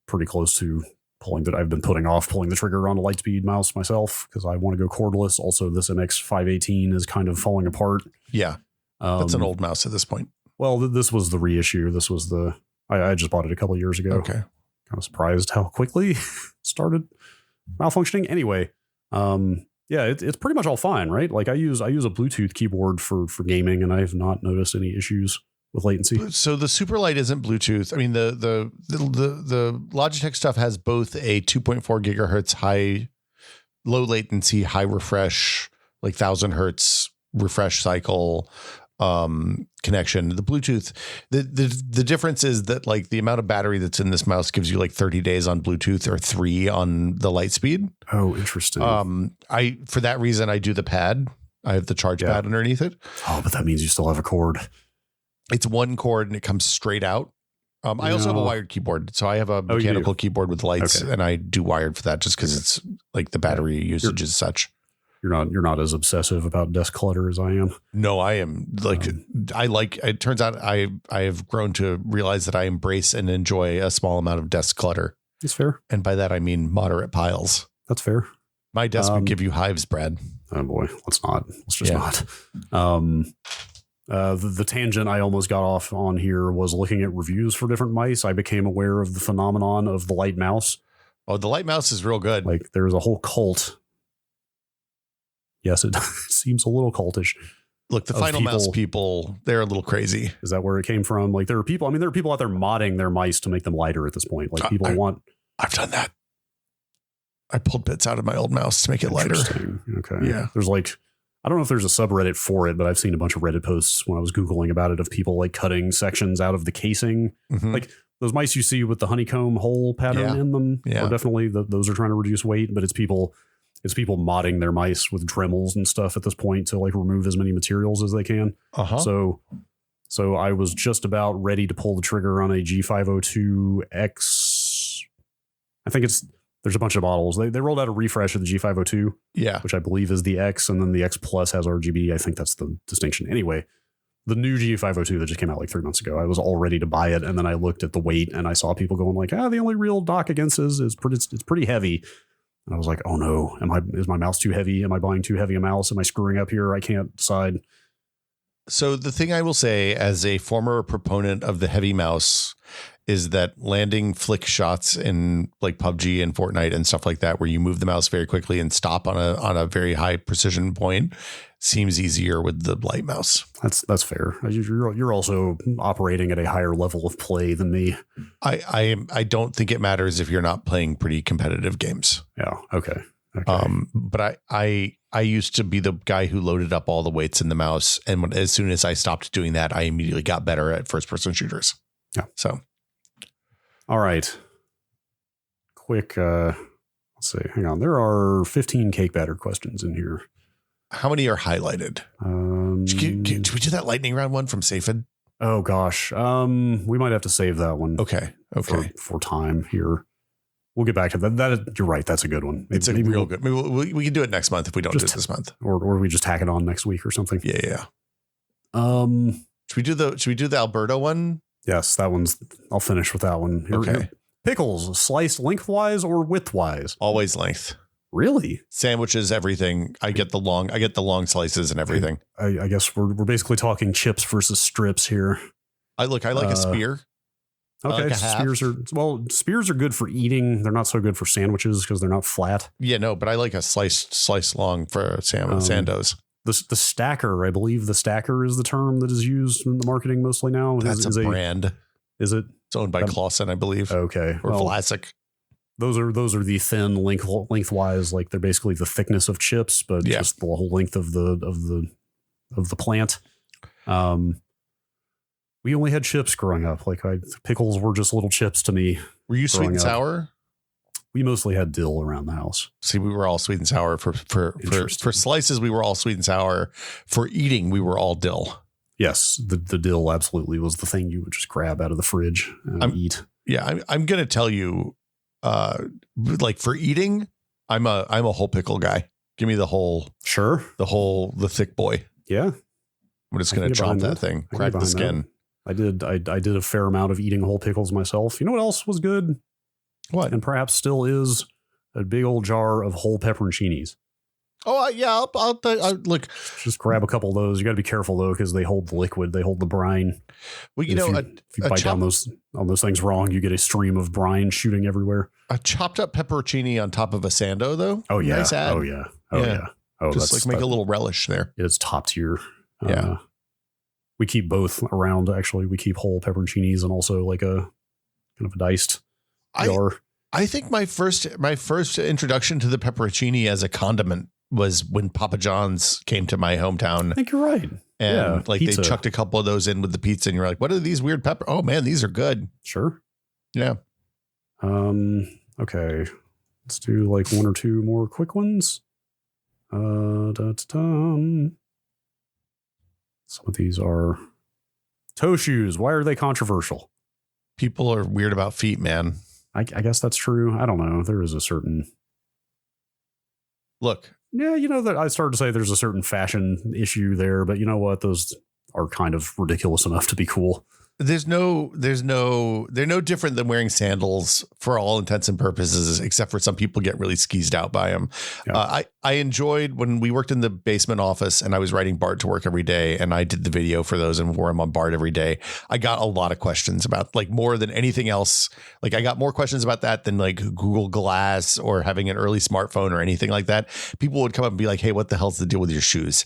pretty close to I've been putting off pulling the trigger on a Lightspeed mouse myself because I want to go cordless. Also, this MX 518 is kind of falling apart. Yeah, that's an old mouse at this point. Well, this was the reissue. This was I just bought it a couple of years ago. Okay, kind of surprised how quickly it started malfunctioning. Anyway, yeah, it's pretty much all fine, right? Like I use a Bluetooth keyboard for gaming, and I have not noticed any issues with latency. So the Superlight isn't Bluetooth. I mean, the Logitech stuff has both a 2.4 gigahertz low latency, high refresh, like 1000 hertz refresh cycle connection. The Bluetooth, the difference is that like the amount of battery that's in this mouse gives you like 30 days on Bluetooth or 3 on the Lightspeed. Oh, interesting. For that reason, I do the pad. I have the charge pad underneath it. Oh, but that means you still have a cord. It's one cord and it comes straight out. I also have a wired keyboard. So I have a mechanical keyboard with lights and I do wired for that just because it's like the battery usage is such. You're not as obsessive about desk clutter as I am. No, I am it turns out I have grown to realize that I embrace and enjoy a small amount of desk clutter. That's fair. And by that, I mean moderate piles. That's fair. My desk would give you hives, Brad. Oh boy, let's just not. The tangent I almost got off on here was looking at reviews for different mice. I became aware of the phenomenon of the light mouse. Oh, the light mouse is real good. Like there's a whole cult. Yes, it seems a little cultish. Look, the Final Mouse people, they're a little crazy. Is that where it came from? Like there are people out there modding their mice to make them lighter at this point. Like I've done that. I pulled bits out of my old mouse to make it lighter. Okay. Yeah. There's I don't know if there's a subreddit for it, but I've seen a bunch of Reddit posts when I was Googling about it of people like cutting sections out of the casing. Mm-hmm. Like those mice you see with the honeycomb hole pattern in them are definitely those are trying to reduce weight, but it's people modding their mice with Dremels and stuff at this point to like remove as many materials as they can. So I was just about ready to pull the trigger on a G502X. I think there's a bunch of models. They rolled out a refresh of the G502, which I believe is the X, and then the X Plus has RGB. I think that's the distinction. Anyway, the new G502 that just came out like 3 months ago, I was all ready to buy it, and then I looked at the weight and I saw people going like, the only real dock against is it's pretty heavy. And I was like, oh no, is my mouse too heavy? Am I buying too heavy a mouse? Am I screwing up here? I can't decide. So the thing I will say as a former proponent of the heavy mouse is that landing flick shots in like PUBG and Fortnite and stuff like that, where you move the mouse very quickly and stop on a very high precision point, seems easier with the light mouse. That's fair. You're also operating at a higher level of play than me. I don't think it matters if you're not playing pretty competitive games. Yeah. Okay. But I used to be the guy who loaded up all the weights in the mouse, and as soon as I stopped doing that, I immediately got better at first person shooters. Yeah. So, all right. Quick. Let's see. Hang on. There are 15 cake batter questions in here. How many are highlighted? Did we do that lightning round one from Safed? Oh gosh. We might have to save that one. Okay. For time here. We'll get back to that. You're right. That's a good one. It's a real good. Maybe we can do it next month if we don't do it this month, or we just tack it on next week or something. Yeah. Should we do the Alberta one? Yes, that one's. I'll finish with that one. Okay. Pickles sliced lengthwise or widthwise? Always length. Really? Sandwiches, everything. I get the long slices and everything. I guess we're basically talking chips versus strips here. I like a spear. Okay, like spears are good for eating. They're not so good for sandwiches because they're not flat. Yeah, no, but I like a slice long for sandos. The stacker, I believe the stacker is the term that is used in the marketing mostly now. That's a brand. Is it? It's owned by Clausen, I believe. Okay. Or Vlasic. Those are the thin lengthwise, like they're basically the thickness of chips, but just the whole length of the plant. We only had chips growing up. Like pickles were just little chips to me. Were you sweet and sour? We mostly had dill around the house. See, we were all sweet and sour for slices. We were all sweet and sour. For eating, we were all dill. Yes, the dill absolutely was the thing you would just grab out of the fridge and eat. Yeah, I'm gonna tell you, like for eating, I'm a whole pickle guy. Give me the whole, the thick boy. Yeah, I'm just gonna chomp that thing, crack the skin. I did a fair amount of eating whole pickles myself. You know what else was good? What? And perhaps still is a big old jar of whole pepperoncinis. Oh yeah, I'll look. Just grab a couple of those. You got to be careful though because they hold the liquid, they hold the brine. Well, if you bite down on those things wrong, you get a stream of brine shooting everywhere. A chopped up pepperoncini on top of a sando, though. Oh yeah, nice add. Oh yeah. Oh, just make a little relish there. It's top tier. Yeah. We keep both around. Actually, we keep whole pepperoncinis and also like a kind of a diced jar. I think my first introduction to the pepperoncini as a condiment was when Papa John's came to my hometown. I think you're right. And pizza. They chucked a couple of those in with the pizza, and you're like, "What are these weird pepper? Oh man, these are good." Sure. Yeah. Okay. Let's do like one or two more quick ones. Some of these are toe shoes. Why are they controversial? People are weird about feet, man. I guess that's true. I don't know. There is a certain look. Yeah, that I started to say there's a certain fashion issue there, but you know what? Those are kind of ridiculous enough to be cool. They're no different than wearing sandals for all intents and purposes, except for some people get really skeezed out by them. Yeah. I enjoyed when we worked in the basement office and I was riding BART to work every day, and I did the video for those and wore them on BART every day. I got a lot of questions about, like, more than anything else. Like, I got more questions about that than like Google Glass or having an early smartphone or anything like that. People would come up and be like, "Hey, what the hell's the deal with your shoes?"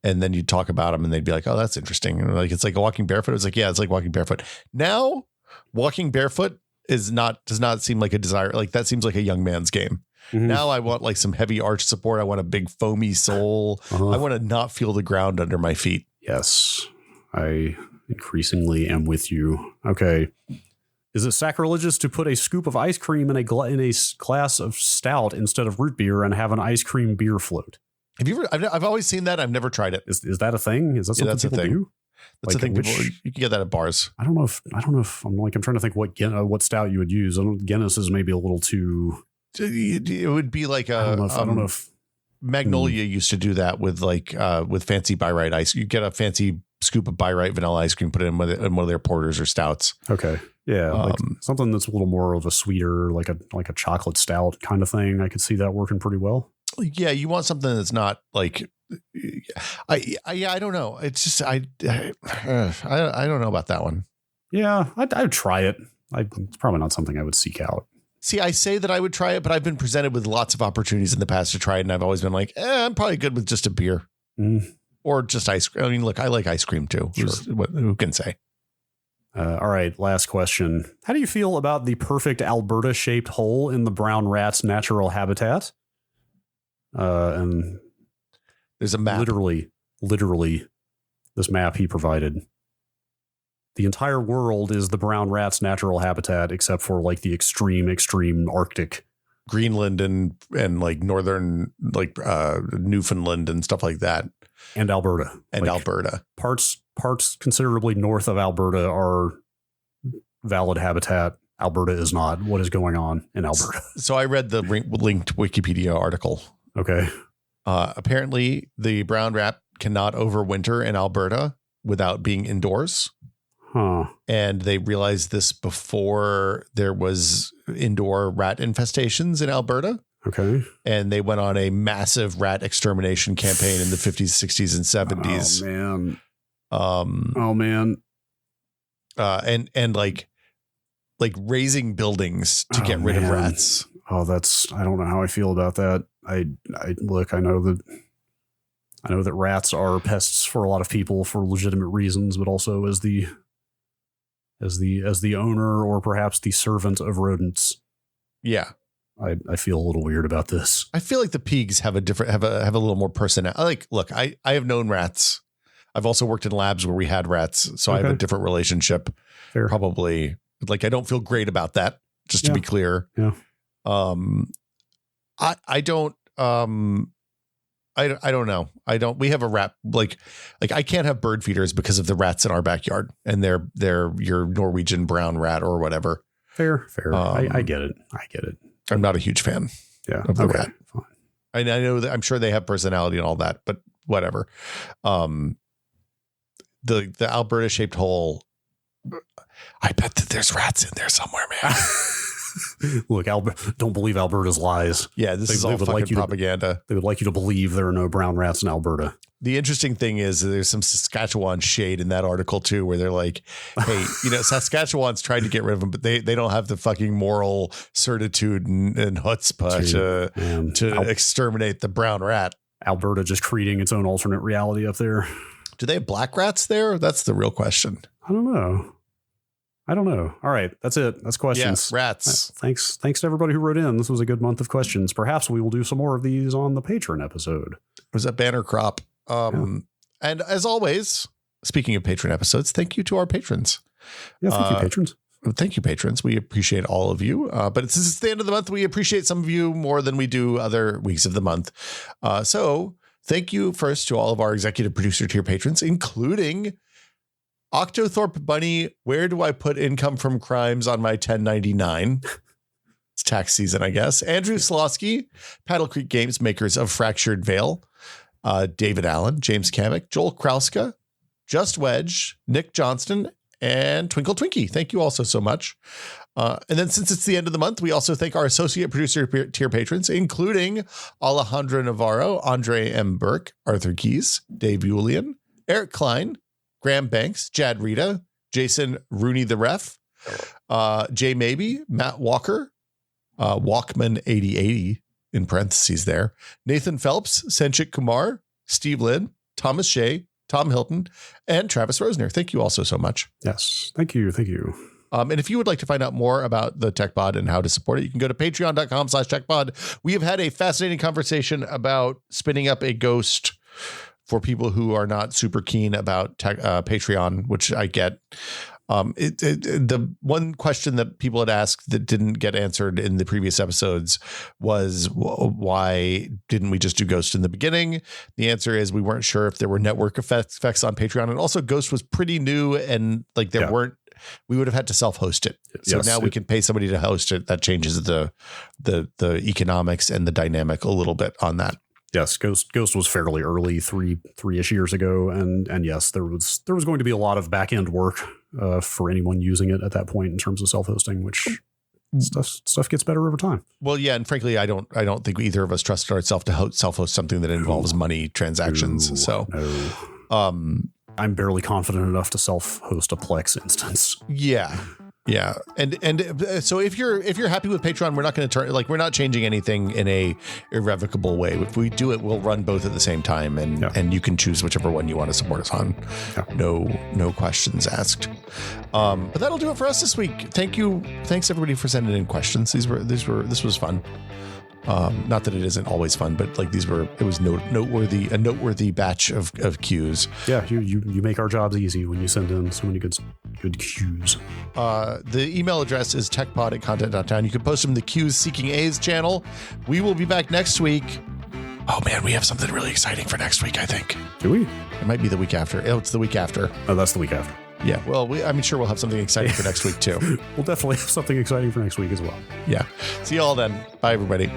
And then you talk about them and they'd be like, "Oh, that's interesting." And like, it's like walking barefoot. It's like, yeah, it's like walking barefoot. Now walking barefoot does not seem like a desire. Like, that seems like a young man's game. Mm-hmm. Now I want like some heavy arch support. I want a big foamy sole. I want to not feel the ground under my feet. Yes. I increasingly am with you. Okay. Is it sacrilegious to put a scoop of ice cream in a glass of stout instead of root beer and have an ice cream beer float? Have you ever? I've always seen that. I've never tried it. Is that a thing? Is that something people do? That's a thing. You can get that at bars. I don't know if I'm trying to think what stout you would use. Guinness is maybe a little too. It would be like I don't know if Magnolia used to do that with with fancy Byright ice. You get a fancy scoop of Byright vanilla ice cream, put it in one of their porters or stouts. Okay. Yeah, like something that's a little more of a sweeter, like a chocolate stout kind of thing. I could see that working pretty well. Yeah, you want something that's not like I don't know. It's just I don't know about that one. Yeah, I'd try it. It's probably not something I would seek out. See, I say that I would try it, but I've been presented with lots of opportunities in the past to try it, and I've always been like, I'm probably good with just a beer or just ice cream. I mean, look, I like ice cream too. Sure. Who can say? All right, last question. How do you feel about the perfect Alberta-shaped hole in the brown rat's natural habitat? And there's a map. Literally, this map he provided. The entire world is the brown rat's natural habitat, except for like the extreme Arctic. Greenland and like northern, like Newfoundland and stuff like that. And Alberta. Alberta. Parts considerably north of Alberta are valid habitat. Alberta is not. What is going on in Alberta? So I read the linked Wikipedia article. Okay. Apparently, the brown rat cannot overwinter in Alberta without being indoors. Huh. And they realized this before there was indoor rat infestations in Alberta. Okay. And they went on a massive rat extermination campaign in the 50s, 60s, and 70s. Oh, man. And like raising buildings to get rid of rats. Oh, I don't know how I feel about that. I know that rats are pests for a lot of people for legitimate reasons, but also as the owner or perhaps the servant of rodents. Yeah. I feel a little weird about this. I feel like the pigs have a little more personality. Like, look, I have known rats. I've also worked in labs where we had rats, so okay. I have a different relationship. Fair. Probably, like, I don't feel great about that. Just to be clear. Yeah. I don't. I don't know. We have a rat like I can't have bird feeders because of the rats in our backyard, and they're your Norwegian brown rat or whatever. Fair. I get it. I'm not a huge fan. Yeah. Of the rat. Fine. I know that I'm sure they have personality and all that, but whatever. The Alberta shaped hole. I bet that there's rats in there somewhere, man. Look, don't believe Alberta's lies. Yeah, this is all fucking propaganda. They would like you to believe there are no brown rats in Alberta. The interesting thing is there's some Saskatchewan shade in that article too, where they're like, hey, Saskatchewan's trying to get rid of them, but they don't have the fucking moral certitude and chutzpah to exterminate the brown rat. Alberta just creating its own alternate reality up there. Do they have black rats there? That's the real question. I don't know. All right. That's it. That's questions. Yeah, rats. Thanks to everybody who wrote in. This was a good month of questions. Perhaps we will do some more of these on the Patreon episode. Was that banner crop? And as always, speaking of Patreon episodes, thank you to our patrons. Yeah, thank you, patrons. Thank you, patrons. We appreciate all of you. But since it's the end of the month, we appreciate some of you more than we do other weeks of the month. So thank you first to all of our executive producer tier patrons, including Octothorpe Bunny. Where do I put income from crimes on my 1099? It's tax season, I guess. Andrew Slosky, Paddle Creek Games, makers of Fractured Veil. David Allen, James Kamek, Joel Krauska, Just Wedge, Nick Johnston, and Twinkle Twinkie. Thank you also so much. And then since it's the end of the month, we also thank our associate producer tier patrons, including Alejandro Navarro, Andre M. Burke, Arthur Keys, Dave Julian, Eric Klein, Graham Banks, Jad Rita, Jason Rooney the Ref, Jay Maybe, Matt Walker, Walkman 8080 in parentheses there, Nathan Phelps, Senchik Kumar, Steve Lynn, Thomas Shea, Tom Hilton, and Travis Rosner. Thank you also so much. Yes. Thank you. And if you would like to find out more about the TechPod and how to support it, you can go to patreon.com/TechPod. We have had a fascinating conversation about spinning up a ghost for people who are not super keen about Patreon, which I get. The one question that people had asked that didn't get answered in the previous episodes was, why didn't we just do Ghost in the beginning? The answer is we weren't sure if there were network effects on Patreon. And also Ghost was pretty new, and like we would have had to self-host it. So now we can pay somebody to host it. That changes the economics and the dynamic a little bit on that. Yes, Ghost was fairly early, three-ish years ago, and yes, there was going to be a lot of back end work for anyone using it at that point in terms of self-hosting, which stuff gets better over time. Well, yeah, and frankly, I don't think either of us trusted ourselves to self-host something that involves money transactions. I'm barely confident enough to self-host a Plex instance. Yeah. And so if you're happy with Patreon, we're not going to we're not changing anything in a irrevocable way. If we do it, we'll run both at the same time, and you can choose whichever one you want to support us on. Yeah. No questions asked. But that'll do it for us this week. Thanks everybody for sending in questions. This was fun. Not that it isn't always fun, but like it was a noteworthy batch of cues. Yeah, you make our jobs easy when you send in so many good cues. The email address is techpod@content.town. You can post them in the Cues Seeking A's channel. We will be back next week. Oh man, we have something really exciting for next week, I think. Do we? It might be the week after. Oh, it's the week after. Oh, that's the week after. Yeah, well, I'm sure we'll have something exciting for next week too. We'll definitely have something exciting for next week as well. Yeah. See you all then. Bye, everybody.